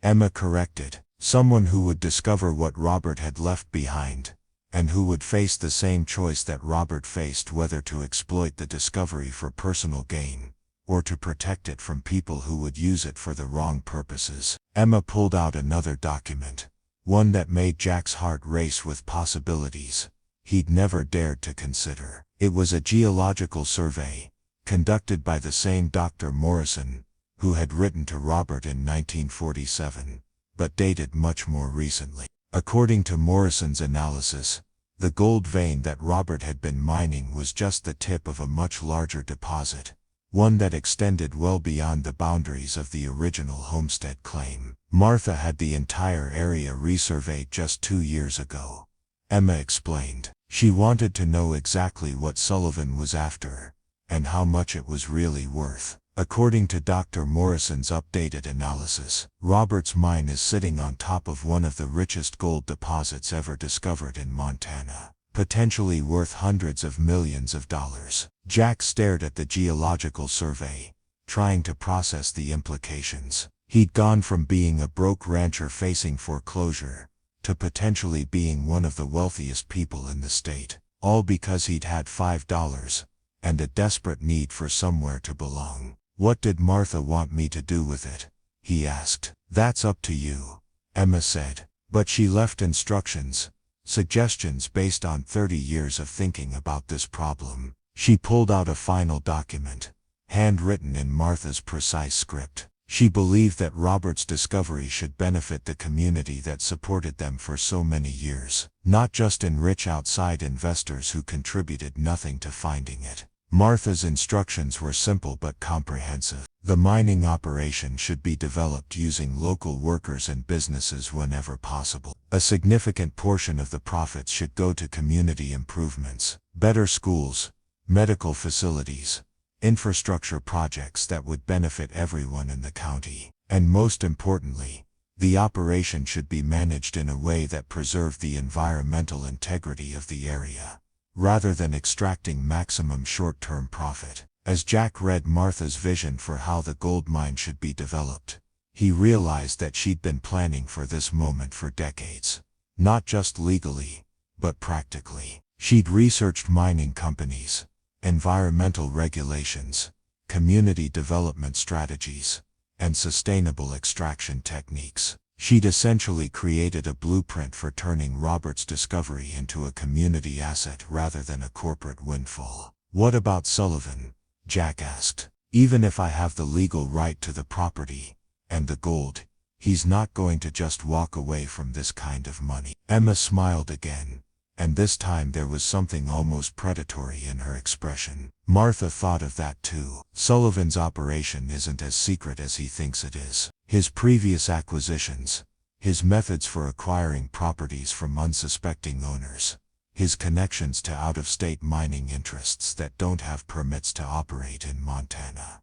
Emma corrected. Someone who would discover what Robert had left behind, and who would face the same choice that Robert faced, whether to exploit the discovery for personal gain, or to protect it from people who would use it for the wrong purposes. Emma pulled out another document, one that made Jack's heart race with possibilities he'd never dared to consider. It was a geological survey, conducted by the same Dr. Morrison, who had written to Robert in 1947, but dated much more recently. According to Morrison's analysis, the gold vein that Robert had been mining was just the tip of a much larger deposit, one that extended well beyond the boundaries of the original homestead claim. Martha had the entire area resurveyed just 2 years ago, Emma explained. She wanted to know exactly what Sullivan was after, and how much it was really worth. According to Dr. Morrison's updated analysis, Robert's mine is sitting on top of one of the richest gold deposits ever discovered in Montana, potentially worth hundreds of millions of dollars. Jack stared at the geological survey, trying to process the implications. He'd gone from being a broke rancher facing foreclosure to potentially being one of the wealthiest people in the state, all because he'd had $5 and a desperate need for somewhere to belong. What did Martha want me to do with it? He asked. That's up to you, Emma said. But she left instructions, suggestions based on 30 years of thinking about this problem. She pulled out a final document, handwritten in Martha's precise script. She believed that Robert's discovery should benefit the community that supported them for so many years, not just enrich outside investors who contributed nothing to finding it. Martha's instructions were simple but comprehensive. The mining operation should be developed using local workers and businesses whenever possible. A significant portion of the profits should go to community improvements, better schools, medical facilities, infrastructure projects that would benefit everyone in the county. And most importantly, the operation should be managed in a way that preserved the environmental integrity of the area, rather than extracting maximum short-term profit. As Jack read Martha's vision for how the gold mine should be developed, he realized that she'd been planning for this moment for decades. Not just legally, but practically. She'd researched mining companies, environmental regulations, community development strategies, and sustainable extraction techniques. She'd essentially created a blueprint for turning Robert's discovery into a community asset rather than a corporate windfall. What about Sullivan? Jack asked. Even if I have the legal right to the property and the gold, he's not going to just walk away from this kind of money. Emma smiled again, and this time there was something almost predatory in her expression. Martha thought of that too. Sullivan's operation isn't as secret as he thinks it is. His previous acquisitions, his methods for acquiring properties from unsuspecting owners, his connections to out-of-state mining interests that don't have permits to operate in Montana.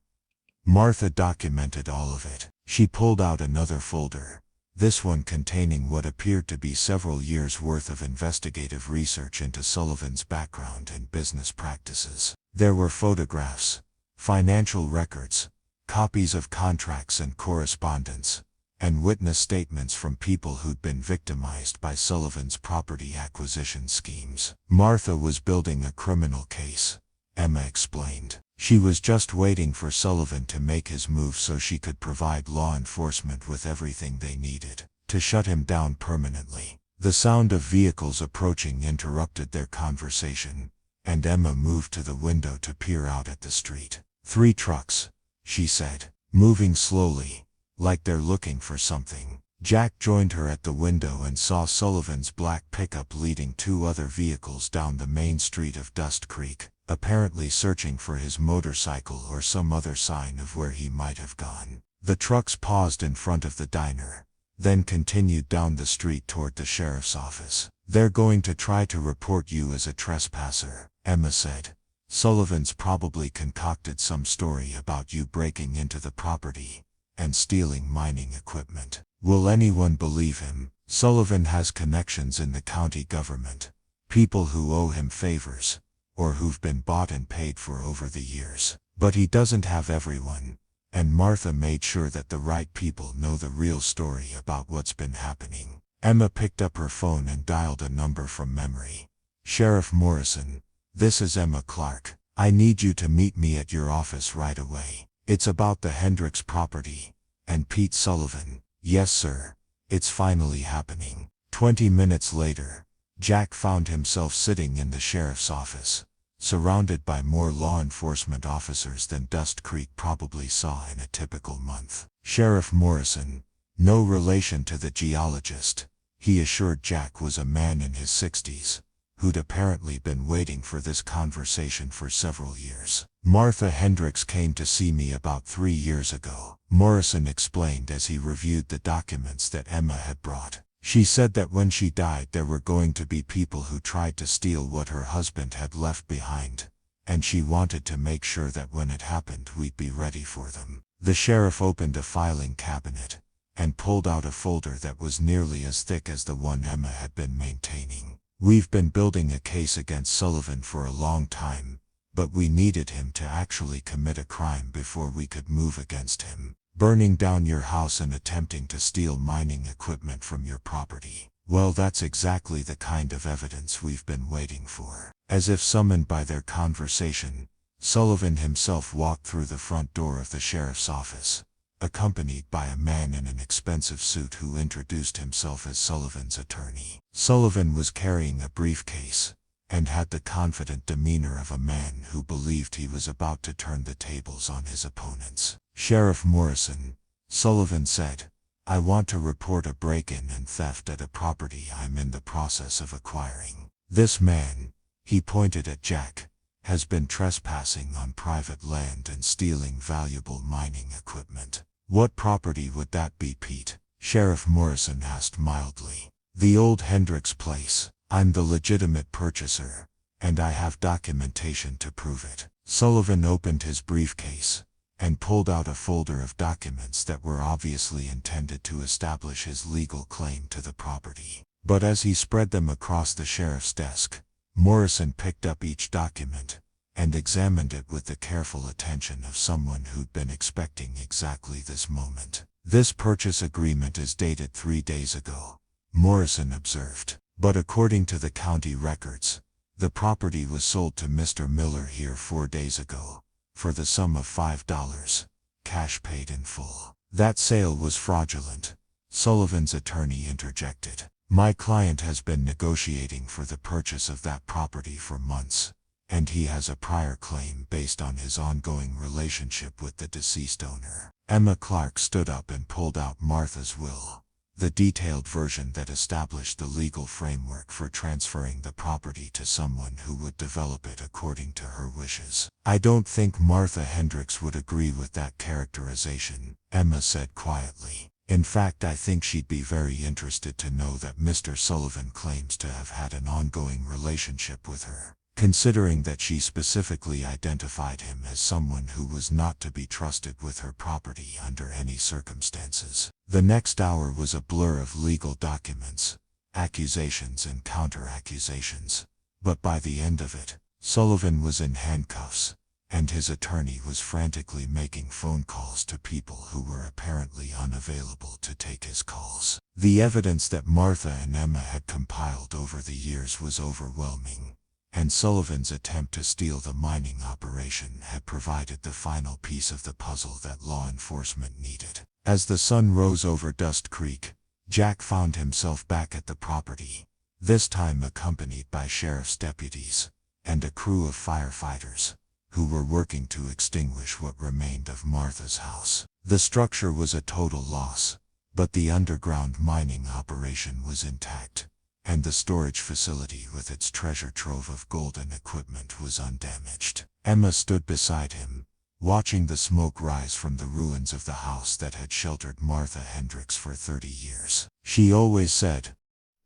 Martha documented all of it. She pulled out another folder, this one containing what appeared to be several years' worth of investigative research into Sullivan's background and business practices. There were photographs, financial records, copies of contracts and correspondence, and witness statements from people who'd been victimized by Sullivan's property acquisition schemes. Martha was building a criminal case, Emma explained. She was just waiting for Sullivan to make his move so she could provide law enforcement with everything they needed to shut him down permanently. The sound of vehicles approaching interrupted their conversation, and Emma moved to the window to peer out at the street. 3 trucks, she said, moving slowly, like they're looking for something. Jack joined her at the window and saw Sullivan's black pickup leading 2 other vehicles down the main street of Dust Creek, apparently searching for his motorcycle or some other sign of where he might have gone. The trucks paused in front of the diner, then continued down the street toward the sheriff's office. "They're going to try to report you as a trespasser," Emma said. "Sullivan's probably concocted some story about you breaking into the property and stealing mining equipment. Will anyone believe him? Sullivan has connections in the county government, people who owe him favors, or who've been bought and paid for over the years. But he doesn't have everyone, and Martha made sure that the right people know the real story about what's been happening." Emma picked up her phone and dialed a number from memory. "Sheriff Morrison, this is Emma Clark. I need you to meet me at your office right away. It's about the Hendricks property and Pete Sullivan." "Yes, sir. It's finally happening." 20 minutes later, Jack found himself sitting in the sheriff's office, surrounded by more law enforcement officers than Dust Creek probably saw in a typical month. Sheriff Morrison, no relation to the geologist, he assured Jack, was a man in his 60s, who'd apparently been waiting for this conversation for several years. "Martha Hendricks came to see me about 3 years ago," Morrison explained as he reviewed the documents that Emma had brought. "She said that when she died there were going to be people who tried to steal what her husband had left behind, and she wanted to make sure that when it happened we'd be ready for them." The sheriff opened a filing cabinet and pulled out a folder that was nearly as thick as the one Emma had been maintaining. "We've been building a case against Sullivan for a long time, but we needed him to actually commit a crime before we could move against him. Burning down your house and attempting to steal mining equipment from your property. Well, that's exactly the kind of evidence we've been waiting for." As if summoned by their conversation, Sullivan himself walked through the front door of the sheriff's office, accompanied by a man in an expensive suit who introduced himself as Sullivan's attorney. Sullivan was carrying a briefcase and had the confident demeanor of a man who believed he was about to turn the tables on his opponents. "Sheriff Morrison," Sullivan said, "I want to report a break-in and theft at a property I'm in the process of acquiring. This man," he pointed at Jack, "has been trespassing on private land and stealing valuable mining equipment." "What property would that be, Pete?" Sheriff Morrison asked mildly. "The old Hendricks place. I'm the legitimate purchaser, and I have documentation to prove it." Sullivan opened his briefcase and pulled out a folder of documents that were obviously intended to establish his legal claim to the property. But as he spread them across the sheriff's desk, Morrison picked up each document and examined it with the careful attention of someone who'd been expecting exactly this moment. "This purchase agreement is dated 3 days ago," Morrison observed. "But according to the county records, the property was sold to Mr. Miller here 4 days ago, for the sum of $5, cash paid in full." "That sale was fraudulent," Sullivan's attorney interjected. "My client has been negotiating for the purchase of that property for months, and he has a prior claim based on his ongoing relationship with the deceased owner." Emma Clark stood up and pulled out Martha's will, the detailed version that established the legal framework for transferring the property to someone who would develop it according to her wishes. "I don't think Martha Hendricks would agree with that characterization," Emma said quietly. "In fact, I think she'd be very interested to know that Mr. Sullivan claims to have had an ongoing relationship with her, considering that she specifically identified him as someone who was not to be trusted with her property under any circumstances." The next hour was a blur of legal documents, accusations and counter-accusations, but by the end of it, Sullivan was in handcuffs, and his attorney was frantically making phone calls to people who were apparently unavailable to take his calls. The evidence that Martha and Emma had compiled over the years was overwhelming, and Sullivan's attempt to steal the mining operation had provided the final piece of the puzzle that law enforcement needed. As the sun rose over Dust Creek, Jack found himself back at the property, this time accompanied by sheriff's deputies and a crew of firefighters, who were working to extinguish what remained of Martha's house. The structure was a total loss, but the underground mining operation was intact, and the storage facility with its treasure trove of gold and equipment was undamaged. Emma stood beside him, watching the smoke rise from the ruins of the house that had sheltered Martha Hendricks for 30 years. She always said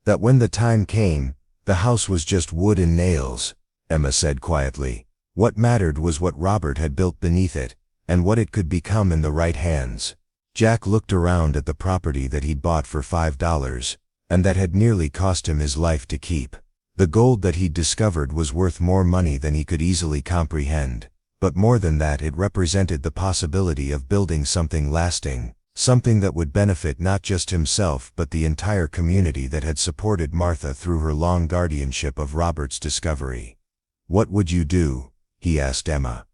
that when the time came, the house was just wood and nails, Emma said quietly. What mattered was what Robert had built beneath it, and what it could become in the right hands. Jack looked around at the property that he'd bought for $5, and that had nearly cost him his life to keep. The gold that he'd discovered was worth more money than he could easily comprehend, but more than that, it represented the possibility of building something lasting, something that would benefit not just himself but the entire community that had supported Martha through her long guardianship of Robert's discovery. "What would you do?" he asked Emma.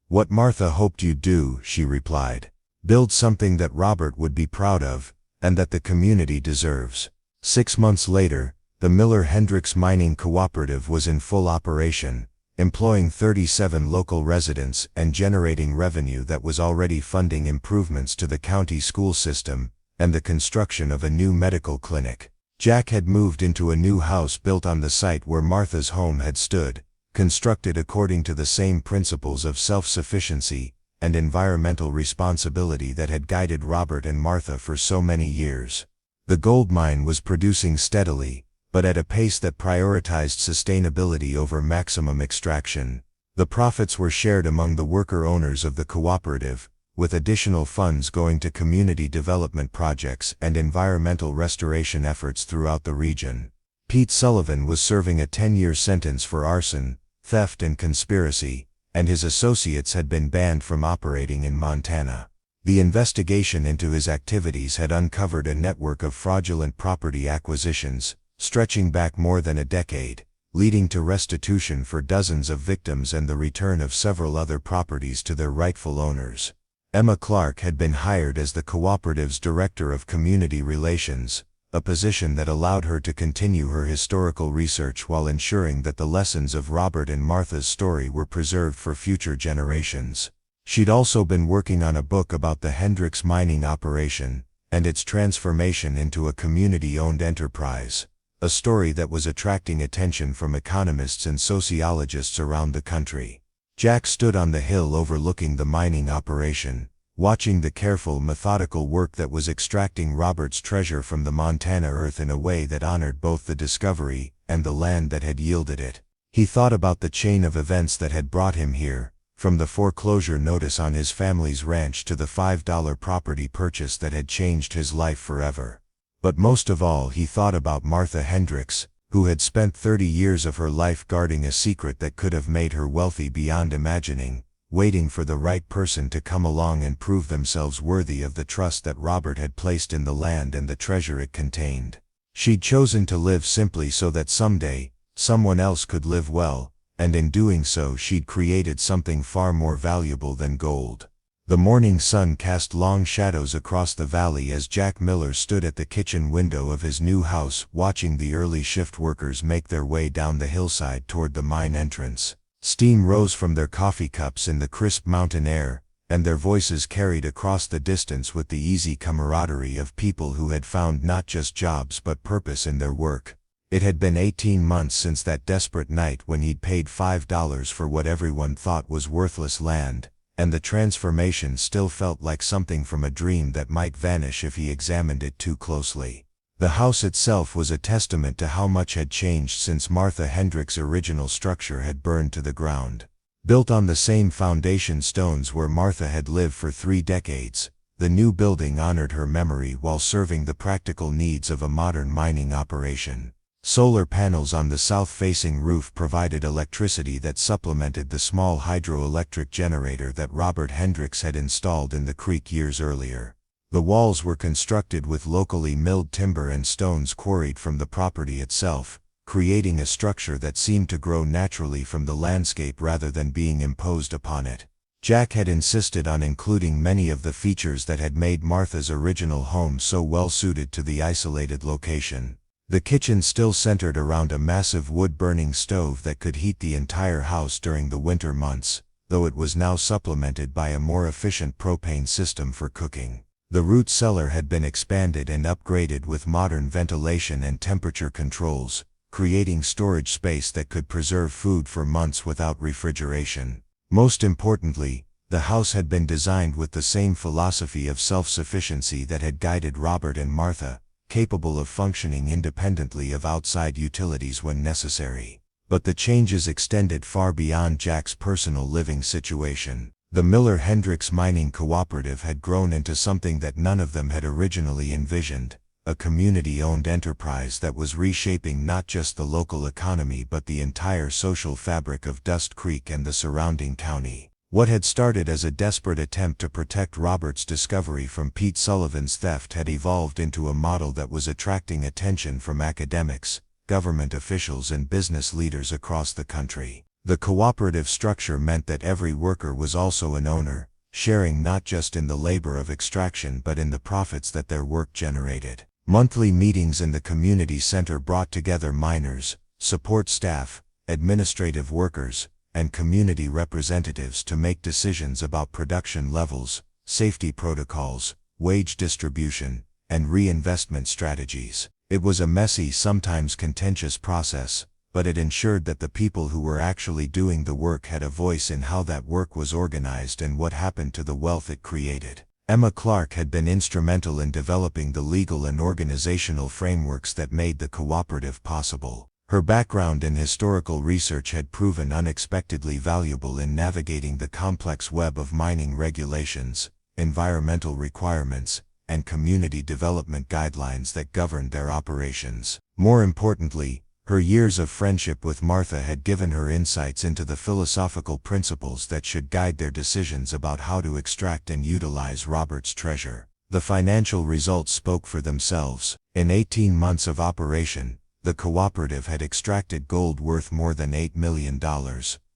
"What Martha hoped you'd do," she replied. "Build something that Robert would be proud of, and that the community deserves." 6 months later, the Miller-Hendricks Mining Cooperative was in full operation, employing 37 local residents and generating revenue that was already funding improvements to the county school system and the construction of a new medical clinic. Jack had moved into a new house built on the site where Martha's home had stood, constructed according to the same principles of self-sufficiency and environmental responsibility that had guided Robert and Martha for so many years. The gold mine was producing steadily, but at a pace that prioritized sustainability over maximum extraction. The profits were shared among the worker owners of the cooperative, with additional funds going to community development projects and environmental restoration efforts throughout the region. Pete Sullivan was serving a 10-year sentence for arson, theft and conspiracy, and his associates had been banned from operating in Montana. The investigation into his activities had uncovered a network of fraudulent property acquisitions, stretching back more than a decade, leading to restitution for dozens of victims and the return of several other properties to their rightful owners. Emma Clark had been hired as the cooperative's Director of Community Relations, a position that allowed her to continue her historical research while ensuring that the lessons of Robert and Martha's story were preserved for future generations. She'd also been working on a book about the Hendricks mining operation and its transformation into a community-owned enterprise, a story that was attracting attention from economists and sociologists around the country. Jack stood on the hill overlooking the mining operation, watching the careful, methodical work that was extracting Robert's treasure from the Montana earth in a way that honored both the discovery and the land that had yielded it. He thought about the chain of events that had brought him here, from the foreclosure notice on his family's ranch to the $5 property purchase that had changed his life forever. But most of all, he thought about Martha Hendricks, who had spent 30 years of her life guarding a secret that could have made her wealthy beyond imagining, waiting for the right person to come along and prove themselves worthy of the trust that Robert had placed in the land and the treasure it contained. She'd chosen to live simply so that someday, someone else could live well, and in doing so she'd created something far more valuable than gold. The morning sun cast long shadows across the valley as Jack Miller stood at the kitchen window of his new house watching the early shift workers make their way down the hillside toward the mine entrance. Steam rose from their coffee cups in the crisp mountain air, and their voices carried across the distance with the easy camaraderie of people who had found not just jobs but purpose in their work. It had been 18 months since that desperate night when he'd paid $5 for what everyone thought was worthless land, and the transformation still felt like something from a dream that might vanish if he examined it too closely. The house itself was a testament to how much had changed since Martha Hendricks' original structure had burned to the ground. Built on the same foundation stones where Martha had lived for 3 decades, the new building honored her memory while serving the practical needs of a modern mining operation. Solar panels on the south-facing roof provided electricity that supplemented the small hydroelectric generator that Robert Hendricks had installed in the creek years earlier. The walls were constructed with locally milled timber and stones quarried from the property itself, creating a structure that seemed to grow naturally from the landscape rather than being imposed upon it. Jack had insisted on including many of the features that had made Martha's original home so well suited to the isolated location. The kitchen still centered around a massive wood-burning stove that could heat the entire house during the winter months, though it was now supplemented by a more efficient propane system for cooking. The root cellar had been expanded and upgraded with modern ventilation and temperature controls, creating storage space that could preserve food for months without refrigeration. Most importantly, the house had been designed with the same philosophy of self-sufficiency that had guided Robert and Martha, capable of functioning independently of outside utilities when necessary. But the changes extended far beyond Jack's personal living situation. The Miller Hendricks Mining Cooperative had grown into something that none of them had originally envisioned, a community-owned enterprise that was reshaping not just the local economy but the entire social fabric of Dust Creek and the surrounding county. What had started as a desperate attempt to protect Robert's discovery from Pete Sullivan's theft had evolved into a model that was attracting attention from academics, government officials and business leaders across the country. The cooperative structure meant that every worker was also an owner, sharing not just in the labor of extraction but in the profits that their work generated. Monthly meetings in the community center brought together miners, support staff, administrative workers, and community representatives to make decisions about production levels, safety protocols, wage distribution, and reinvestment strategies. It was a messy, sometimes contentious process, but it ensured that the people who were actually doing the work had a voice in how that work was organized and what happened to the wealth it created. Emma Clark had been instrumental in developing the legal and organizational frameworks that made the cooperative possible. Her background in historical research had proven unexpectedly valuable in navigating the complex web of mining regulations, environmental requirements, and community development guidelines that governed their operations. More importantly, her years of friendship with Martha had given her insights into the philosophical principles that should guide their decisions about how to extract and utilize Robert's treasure. The financial results spoke for themselves. In 18 months of operation, the cooperative had extracted gold worth more than $8 million,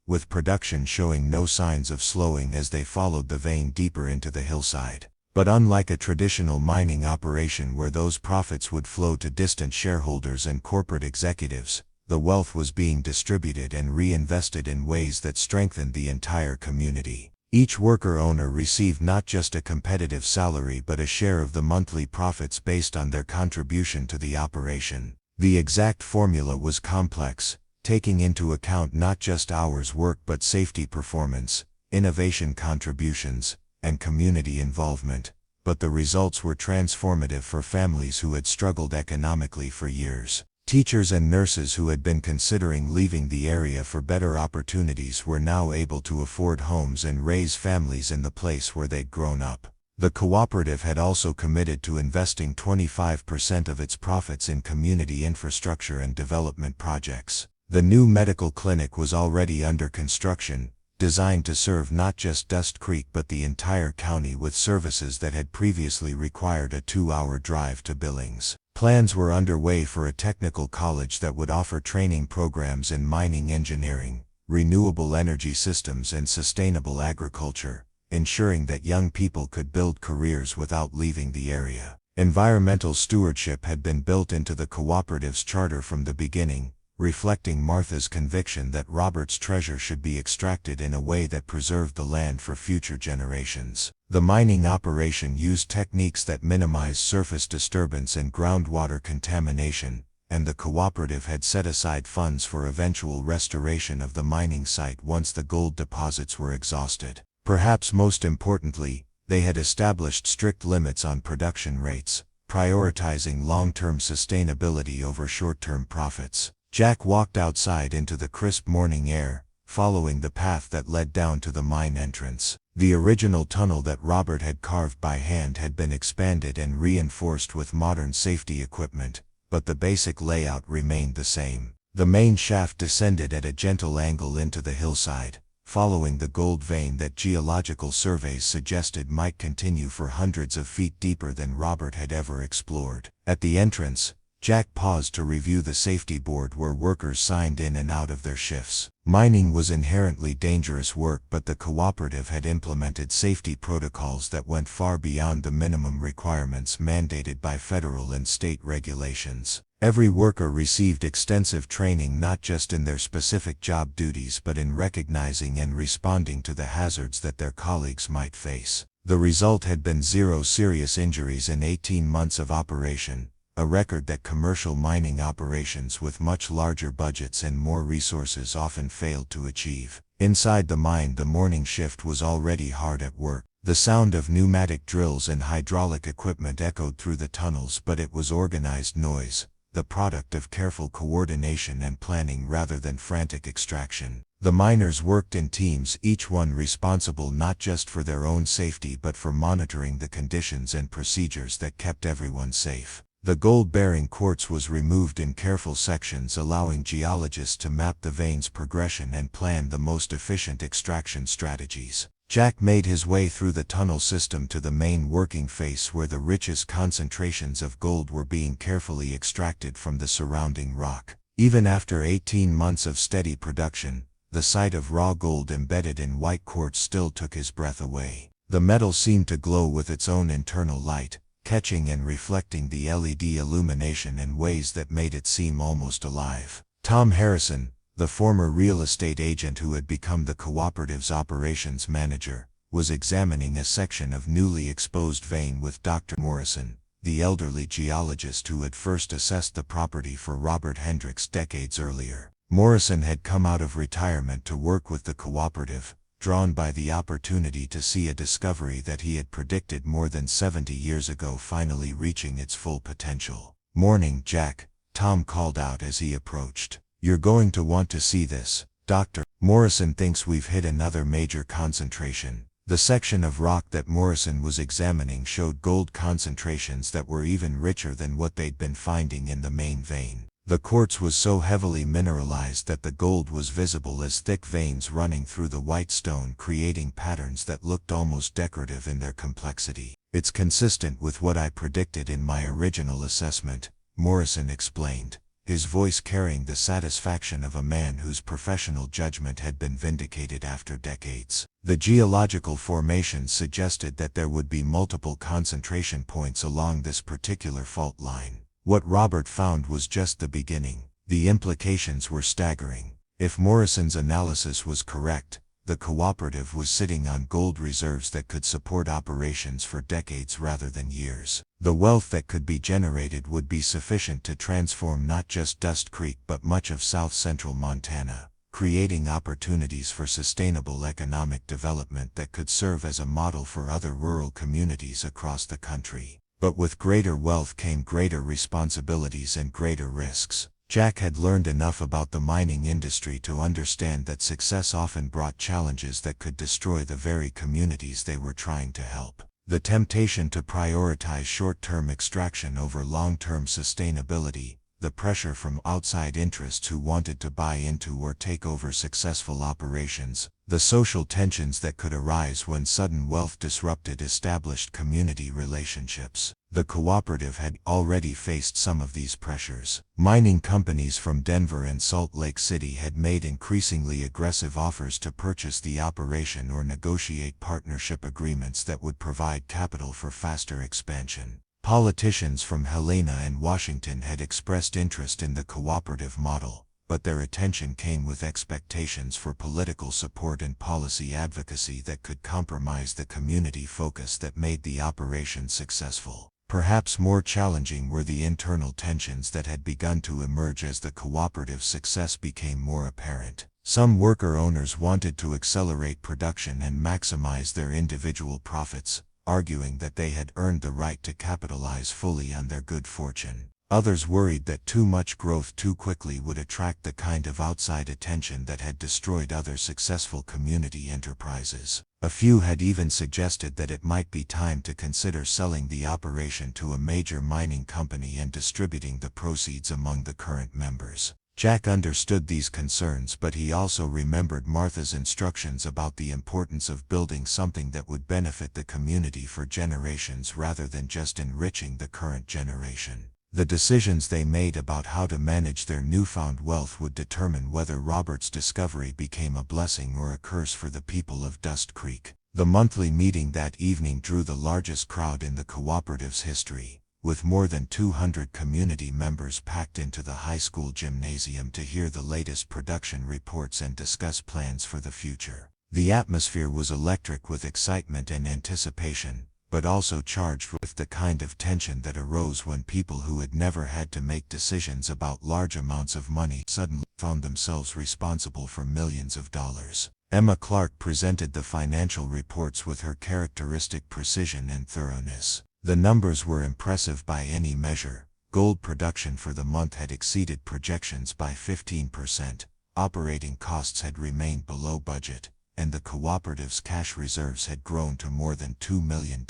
with production showing no signs of slowing as they followed the vein deeper into the hillside. But unlike a traditional mining operation where those profits would flow to distant shareholders and corporate executives, the wealth was being distributed and reinvested in ways that strengthened the entire community. Each worker-owner received not just a competitive salary but a share of the monthly profits based on their contribution to the operation. The exact formula was complex, taking into account not just hours worked but safety performance, innovation contributions, and community involvement, but the results were transformative for families who had struggled economically for years. Teachers and nurses who had been considering leaving the area for better opportunities were now able to afford homes and raise families in the place where they'd grown up. The cooperative had also committed to investing 25% of its profits in community infrastructure and development projects. The new medical clinic was already under construction, designed to serve not just Dust Creek but the entire county with services that had previously required a 2-hour drive to Billings. Plans were underway for a technical college that would offer training programs in mining engineering, renewable energy systems and sustainable agriculture, ensuring that young people could build careers without leaving the area. Environmental stewardship had been built into the cooperative's charter from the beginning, reflecting Martha's conviction that Robert's treasure should be extracted in a way that preserved the land for future generations. The mining operation used techniques that minimized surface disturbance and groundwater contamination, and the cooperative had set aside funds for eventual restoration of the mining site once the gold deposits were exhausted. Perhaps most importantly, they had established strict limits on production rates, prioritizing long-term sustainability over short-term profits. Jack walked outside into the crisp morning air, following the path that led down to the mine entrance. The original tunnel that Robert had carved by hand had been expanded and reinforced with modern safety equipment, but the basic layout remained the same. The main shaft descended at a gentle angle into the hillside, following the gold vein that geological surveys suggested might continue for hundreds of feet deeper than Robert had ever explored. At the entrance, Jack paused to review the safety board where workers signed in and out of their shifts. Mining was inherently dangerous work, but the cooperative had implemented safety protocols that went far beyond the minimum requirements mandated by federal and state regulations. Every worker received extensive training not just in their specific job duties but in recognizing and responding to the hazards that their colleagues might face. The result had been 0 serious injuries in 18 months of operation, a record that commercial mining operations with much larger budgets and more resources often failed to achieve. Inside the mine, the morning shift was already hard at work. The sound of pneumatic drills and hydraulic equipment echoed through the tunnels, but it was organized noise, the product of careful coordination and planning rather than frantic extraction. The miners worked in teams, each one responsible not just for their own safety but for monitoring the conditions and procedures that kept everyone safe. The gold-bearing quartz was removed in careful sections, allowing geologists to map the vein's progression and plan the most efficient extraction strategies. Jack made his way through the tunnel system to the main working face where the richest concentrations of gold were being carefully extracted from the surrounding rock. Even after 18 months of steady production, the sight of raw gold embedded in white quartz still took his breath away. The metal seemed to glow with its own internal light, catching and reflecting the LED illumination in ways that made it seem almost alive. Tom Harrison, the former real estate agent who had become the cooperative's operations manager, was examining a section of newly exposed vein with Dr. Morrison, the elderly geologist who had first assessed the property for Robert Hendricks decades earlier. Morrison had come out of retirement to work with the cooperative, drawn by the opportunity to see a discovery that he had predicted more than 70 years ago finally reaching its full potential. "Morning, Jack," Tom called out as he approached. "You're going to want to see this, Doctor. Morrison thinks we've hit another major concentration." The section of rock that Morrison was examining showed gold concentrations that were even richer than what they'd been finding in the main vein. The quartz was so heavily mineralized that the gold was visible as thick veins running through the white stone, creating patterns that looked almost decorative in their complexity. "It's consistent with what I predicted in my original assessment," Morrison explained, his voice carrying the satisfaction of a man whose professional judgment had been vindicated after decades. The geological formations suggested that there would be multiple concentration points along this particular fault line. What Robert found was just the beginning. The implications were staggering. If Morrison's analysis was correct, the cooperative was sitting on gold reserves that could support operations for decades rather than years. The wealth that could be generated would be sufficient to transform not just Dust Creek but much of south-central Montana, creating opportunities for sustainable economic development that could serve as a model for other rural communities across the country. But with greater wealth came greater responsibilities and greater risks. Jack had learned enough about the mining industry to understand that success often brought challenges that could destroy the very communities they were trying to help. The temptation to prioritize short-term extraction over long-term sustainability, the pressure from outside interests who wanted to buy into or take over successful operations, the social tensions that could arise when sudden wealth disrupted established community relationships. The cooperative had already faced some of these pressures. Mining companies from Denver and Salt Lake City had made increasingly aggressive offers to purchase the operation or negotiate partnership agreements that would provide capital for faster expansion. Politicians from Helena and Washington had expressed interest in the cooperative model, but their attention came with expectations for political support and policy advocacy that could compromise the community focus that made the operation successful. Perhaps more challenging were the internal tensions that had begun to emerge as the cooperative's success became more apparent. Some worker owners wanted to accelerate production and maximize their individual profits, arguing that they had earned the right to capitalize fully on their good fortune. Others worried that too much growth too quickly would attract the kind of outside attention that had destroyed other successful community enterprises. A few had even suggested that it might be time to consider selling the operation to a major mining company and distributing the proceeds among the current members. Jack understood these concerns, but he also remembered Martha's instructions about the importance of building something that would benefit the community for generations rather than just enriching the current generation. The decisions they made about how to manage their newfound wealth would determine whether Robert's discovery became a blessing or a curse for the people of Dust Creek. The monthly meeting that evening drew the largest crowd in the cooperative's history. with more than 200 community members packed into the high school gymnasium to hear the latest production reports and discuss plans for the future. The atmosphere was electric with excitement and anticipation, but also charged with the kind of tension that arose when people who had never had to make decisions about large amounts of money suddenly found themselves responsible for millions of dollars. Emma Clark presented the financial reports with her characteristic precision and thoroughness. The numbers were impressive by any measure. Gold production for the month had exceeded projections by 15%, operating costs had remained below budget, and the cooperative's cash reserves had grown to more than $2 million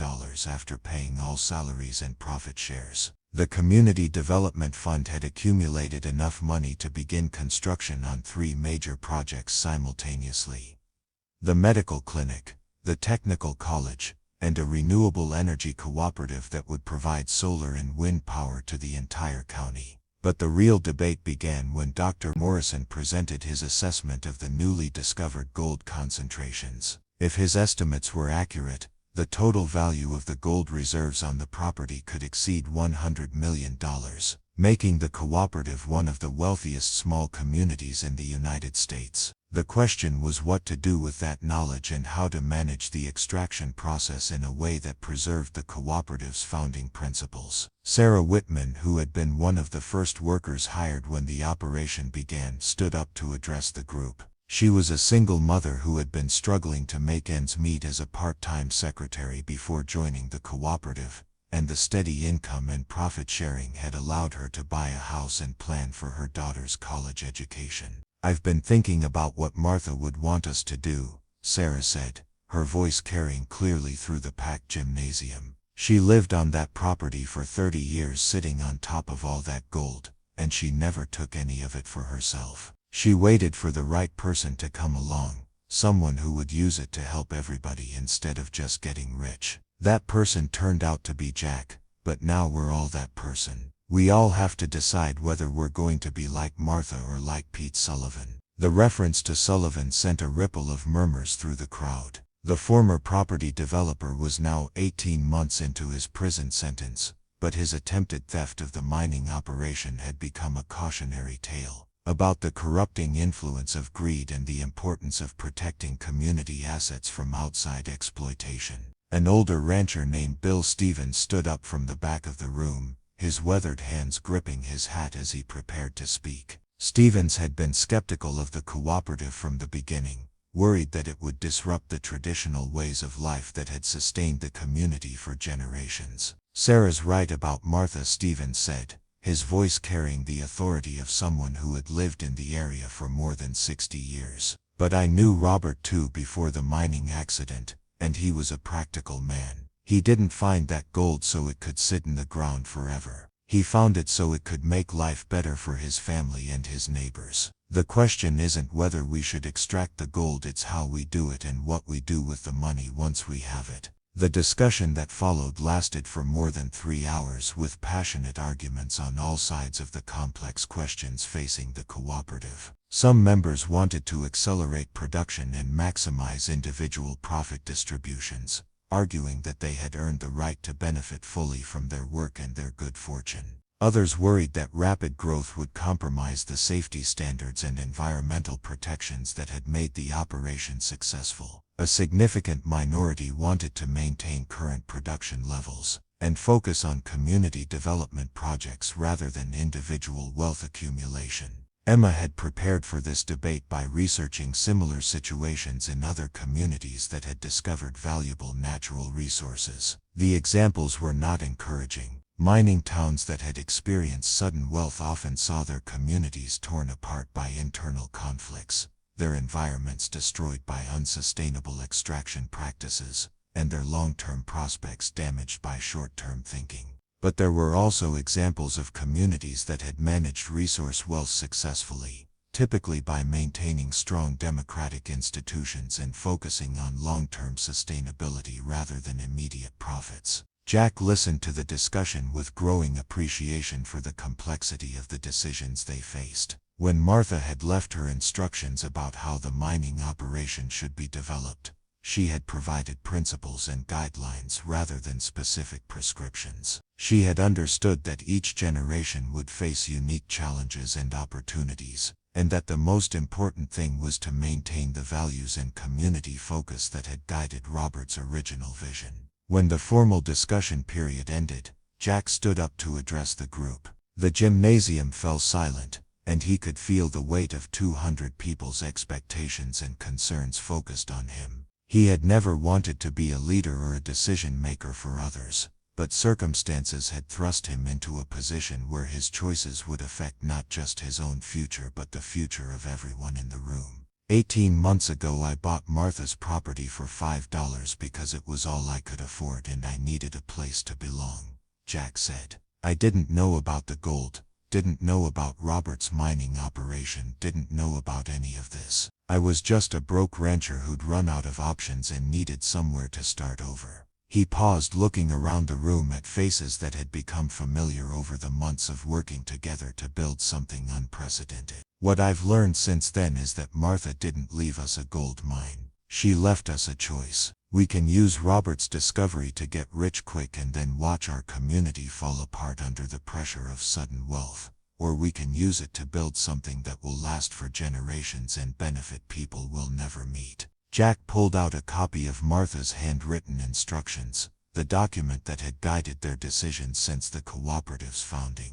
after paying all salaries and profit shares. The Community Development Fund had accumulated enough money to begin construction on 3 major projects simultaneously: the medical clinic, the technical college, and a renewable energy cooperative that would provide solar and wind power to the entire county. But the real debate began when Dr. Morrison presented his assessment of the newly discovered gold concentrations. If his estimates were accurate, the total value of the gold reserves on the property could exceed $100 million, making the cooperative one of the wealthiest small communities in the United States. The question was what to do with that knowledge and how to manage the extraction process in a way that preserved the cooperative's founding principles. Sarah Whitman, who had been one of the first workers hired when the operation began, stood up to address the group. She was a single mother who had been struggling to make ends meet as a part-time secretary before joining the cooperative, and the steady income and profit sharing had allowed her to buy a house and plan for her daughter's college education. "I've been thinking about what Martha would want us to do," Sarah said, her voice carrying clearly through the packed gymnasium. "She lived on that property for 30 years sitting on top of all that gold, and she never took any of it for herself. She waited for the right person to come along, someone who would use it to help everybody instead of just getting rich. That person turned out to be Jack, but now we're all that person. We all have to decide whether we're going to be like Martha or like Pete Sullivan." The reference to Sullivan sent a ripple of murmurs through the crowd. The former property developer was now 18 months into his prison sentence, but his attempted theft of the mining operation had become a cautionary tale about the corrupting influence of greed and the importance of protecting community assets from outside exploitation. An older rancher named Bill Stevens stood up from the back of the room, his weathered hands gripping his hat as he prepared to speak. Stevens had been skeptical of the cooperative from the beginning, worried that it would disrupt the traditional ways of life that had sustained the community for generations. "Sarah's right about Martha," Stevens said, his voice carrying the authority of someone who had lived in the area for more than 60 years. "But I knew Robert too before the mining accident, and he was a practical man. He didn't find that gold so it could sit in the ground forever. He found it so it could make life better for his family and his neighbors. The question isn't whether we should extract the gold, it's how we do it and what we do with the money once we have it." The discussion that followed lasted for more than 3 hours with passionate arguments on all sides of the complex questions facing the cooperative. Some members wanted to accelerate production and maximize individual profit distributions, arguing that they had earned the right to benefit fully from their work and their good fortune. Others worried that rapid growth would compromise the safety standards and environmental protections that had made the operation successful. A significant minority wanted to maintain current production levels and focus on community development projects rather than individual wealth accumulation. Emma had prepared for this debate by researching similar situations in other communities that had discovered valuable natural resources. The examples were not encouraging. Mining towns that had experienced sudden wealth often saw their communities torn apart by internal conflicts, their environments destroyed by unsustainable extraction practices, and their long-term prospects damaged by short-term thinking. But there were also examples of communities that had managed resource wealth successfully, typically by maintaining strong democratic institutions and focusing on long-term sustainability rather than immediate profits. Jack listened to the discussion with growing appreciation for the complexity of the decisions they faced. When Martha had left her instructions about how the mining operation should be developed, She had provided principles and guidelines rather than specific prescriptions. She had understood that each generation would face unique challenges and opportunities, and that the most important thing was to maintain the values and community focus that had guided Robert's original vision. When the formal discussion period ended, Jack stood up to address the group. The gymnasium fell silent, and he could feel the weight of 200 people's expectations and concerns focused on him. He had never wanted to be a leader or a decision-maker for others, but circumstances had thrust him into a position where his choices would affect not just his own future but the future of everyone in the room. 18 months ago I bought Martha's property for $5 because it was all I could afford and I needed a place to belong, Jack said. I didn't know about the gold, didn't know about Robert's mining operation, didn't know about any of this. I was just a broke rancher who'd run out of options and needed somewhere to start over. He paused, looking around the room at faces that had become familiar over the months of working together to build something unprecedented. What I've learned since then is that Martha didn't leave us a gold mine. She left us a choice. We can use Robert's discovery to get rich quick and then watch our community fall apart under the pressure of sudden wealth, or we can use it to build something that will last for generations and benefit people we'll never meet. Jack pulled out a copy of Martha's handwritten instructions, the document that had guided their decisions since the cooperative's founding.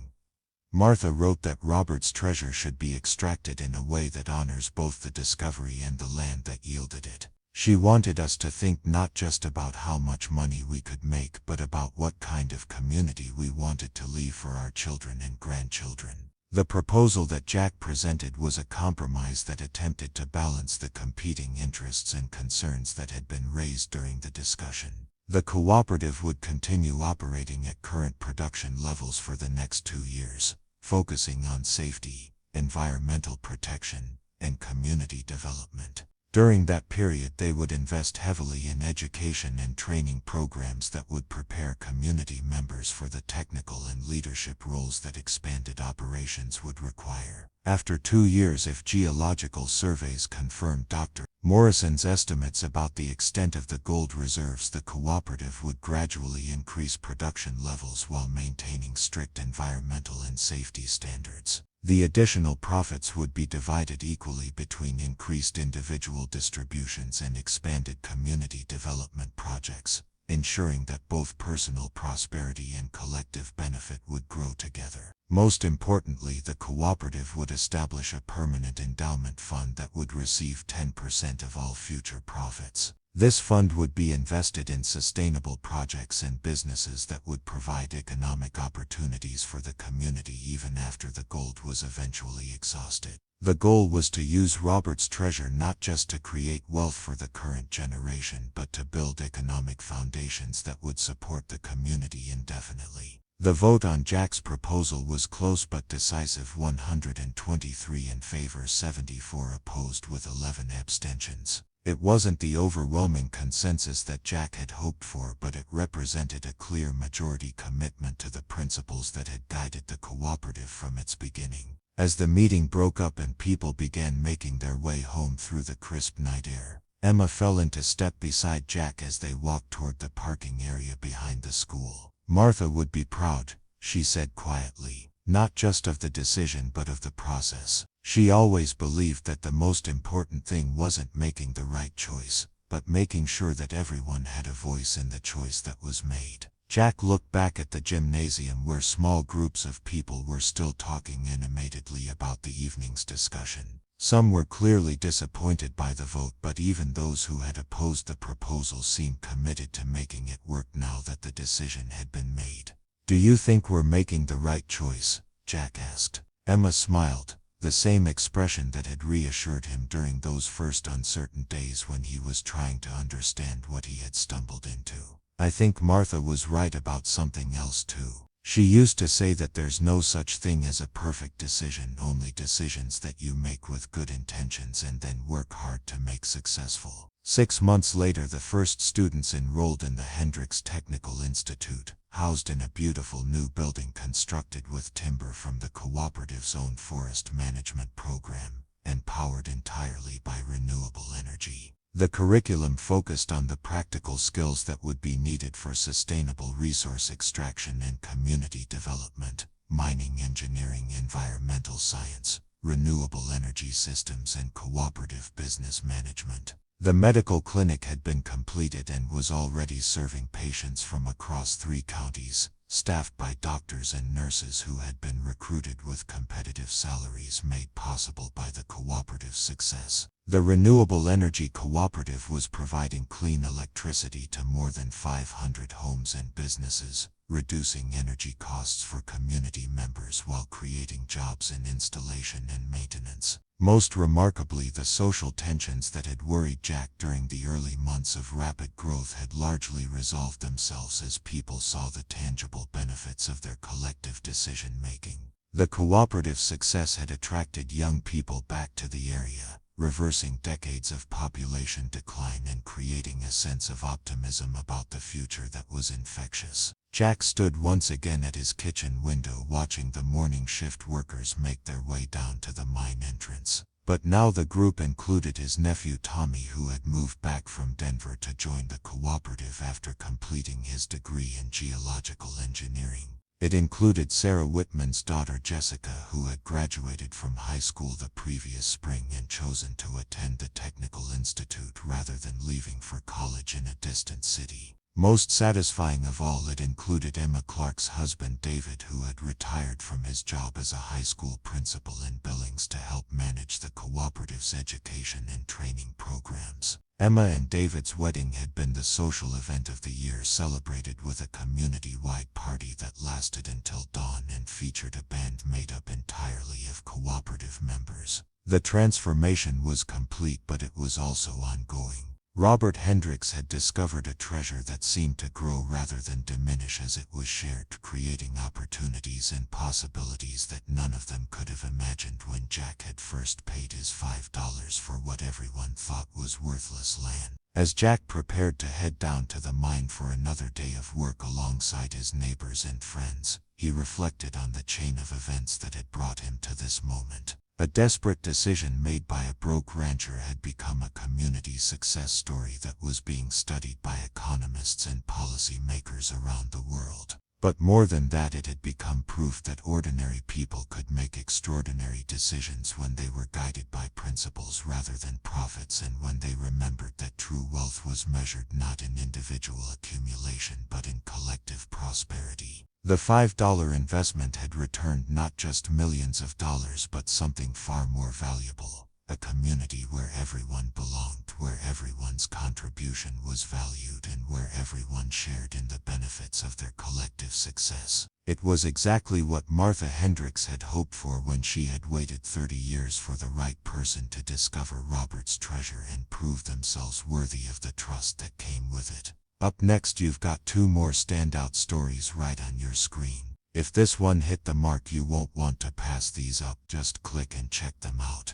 Martha wrote that Robert's treasure should be extracted in a way that honors both the discovery and the land that yielded it. She wanted us to think not just about how much money we could make but about what kind of community we wanted to leave for our children and grandchildren. The proposal that Jack presented was a compromise that attempted to balance the competing interests and concerns that had been raised during the discussion. The cooperative would continue operating at current production levels for the next 2 years, focusing on safety, environmental protection, and community development. During that period they would invest heavily in education and training programs that would prepare community members for the technical and leadership roles that expanded operations would require. After 2 years, if geological surveys confirmed Dr. Morrison's estimates about the extent of the gold reserves, the cooperative would gradually increase production levels while maintaining strict environmental and safety standards. The additional profits would be divided equally between increased individual distributions and expanded community development projects, ensuring that both personal prosperity and collective benefit would grow together. Most importantly, the cooperative would establish a permanent endowment fund that would receive 10% of all future profits. This fund would be invested in sustainable projects and businesses that would provide economic opportunities for the community even after the gold was eventually exhausted. The goal was to use Robert's treasure not just to create wealth for the current generation but to build economic foundations that would support the community indefinitely. The vote on Jack's proposal was close but decisive: 123 in favor, 74 opposed, with 11 abstentions. It wasn't the overwhelming consensus that Jack had hoped for, but it represented a clear majority commitment to the principles that had guided the cooperative from its beginning. As the meeting broke up and people began making their way home through the crisp night air, Emma fell into step beside Jack as they walked toward the parking area behind the school. Martha would be proud, she said quietly, not just of the decision but of the process. She always believed that the most important thing wasn't making the right choice, but making sure that everyone had a voice in the choice that was made. Jack looked back at the gymnasium where small groups of people were still talking animatedly about the evening's discussion. Some were clearly disappointed by the vote, but even those who had opposed the proposal seemed committed to making it work now that the decision had been made. "Do you think we're making the right choice?" Jack asked. Emma smiled, the same expression that had reassured him during those first uncertain days when he was trying to understand what he had stumbled into. "I think Martha was right about something else too. She used to say that there's no such thing as a perfect decision, only decisions that you make with good intentions and then work hard to make successful." 6 months later, the first students enrolled in the Hendricks Technical Institute, housed in a beautiful new building constructed with timber from the cooperative's own forest management program, and powered entirely by renewable energy. The curriculum focused on the practical skills that would be needed for sustainable resource extraction and community development: mining engineering, environmental science, renewable energy systems, and cooperative business management. The medical clinic had been completed and was already serving patients from across 3 counties, staffed by doctors and nurses who had been recruited with competitive salaries made possible by the cooperative's success. The Renewable Energy Cooperative was providing clean electricity to more than 500 homes and businesses, reducing energy costs for community members while creating jobs in installation and maintenance. Most remarkably, the social tensions that had worried Jack during the early months of rapid growth had largely resolved themselves as people saw the tangible benefits of their collective decision-making. The cooperative's success had attracted young people back to the area, reversing decades of population decline and creating a sense of optimism about the future that was infectious. Jack stood once again at his kitchen window watching the morning shift workers make their way down to the mine entrance. But now the group included his nephew Tommy, who had moved back from Denver to join the cooperative after completing his degree in geological engineering. It included Sarah Whitman's daughter Jessica, who had graduated from high school the previous spring and chosen to attend the Technical Institute rather than leaving for college in a distant city. Most satisfying of all, it included Emma Clark's husband David, who had retired from his job as a high school principal in Billings to help manage the cooperative's education and training programs. Emma and David's wedding had been the social event of the year, celebrated with a community-wide party that lasted until dawn and featured a band made up entirely of cooperative members. The transformation was complete, but it was also ongoing. Robert Hendricks had discovered a treasure that seemed to grow rather than diminish as it was shared, creating opportunities and possibilities that none of them could have imagined when Jack had first paid his $5 for what everyone thought was worthless land. As Jack prepared to head down to the mine for another day of work alongside his neighbors and friends, he reflected on the chain of events that had brought him to this moment. A desperate decision made by a broke rancher had become a community success story that was being studied by economists and policy makers around the world. But more than that, it had become proof that ordinary people could make extraordinary decisions when they were guided by principles rather than profits, and when they remembered that true wealth was measured not in individual accumulation but in collective prosperity. The $5 investment had returned not just millions of dollars but something far more valuable: a community where everyone belonged, where everyone's contribution was valued, and where everyone shared in the benefits of their collective success. It was exactly what Martha Hendricks had hoped for when she had waited 30 years for the right person to discover Robert's treasure and prove themselves worthy of the trust that came with it. Up next, you've got 2 more standout stories right on your screen. If this one hit the mark, you won't want to pass these up. Just click and check them out.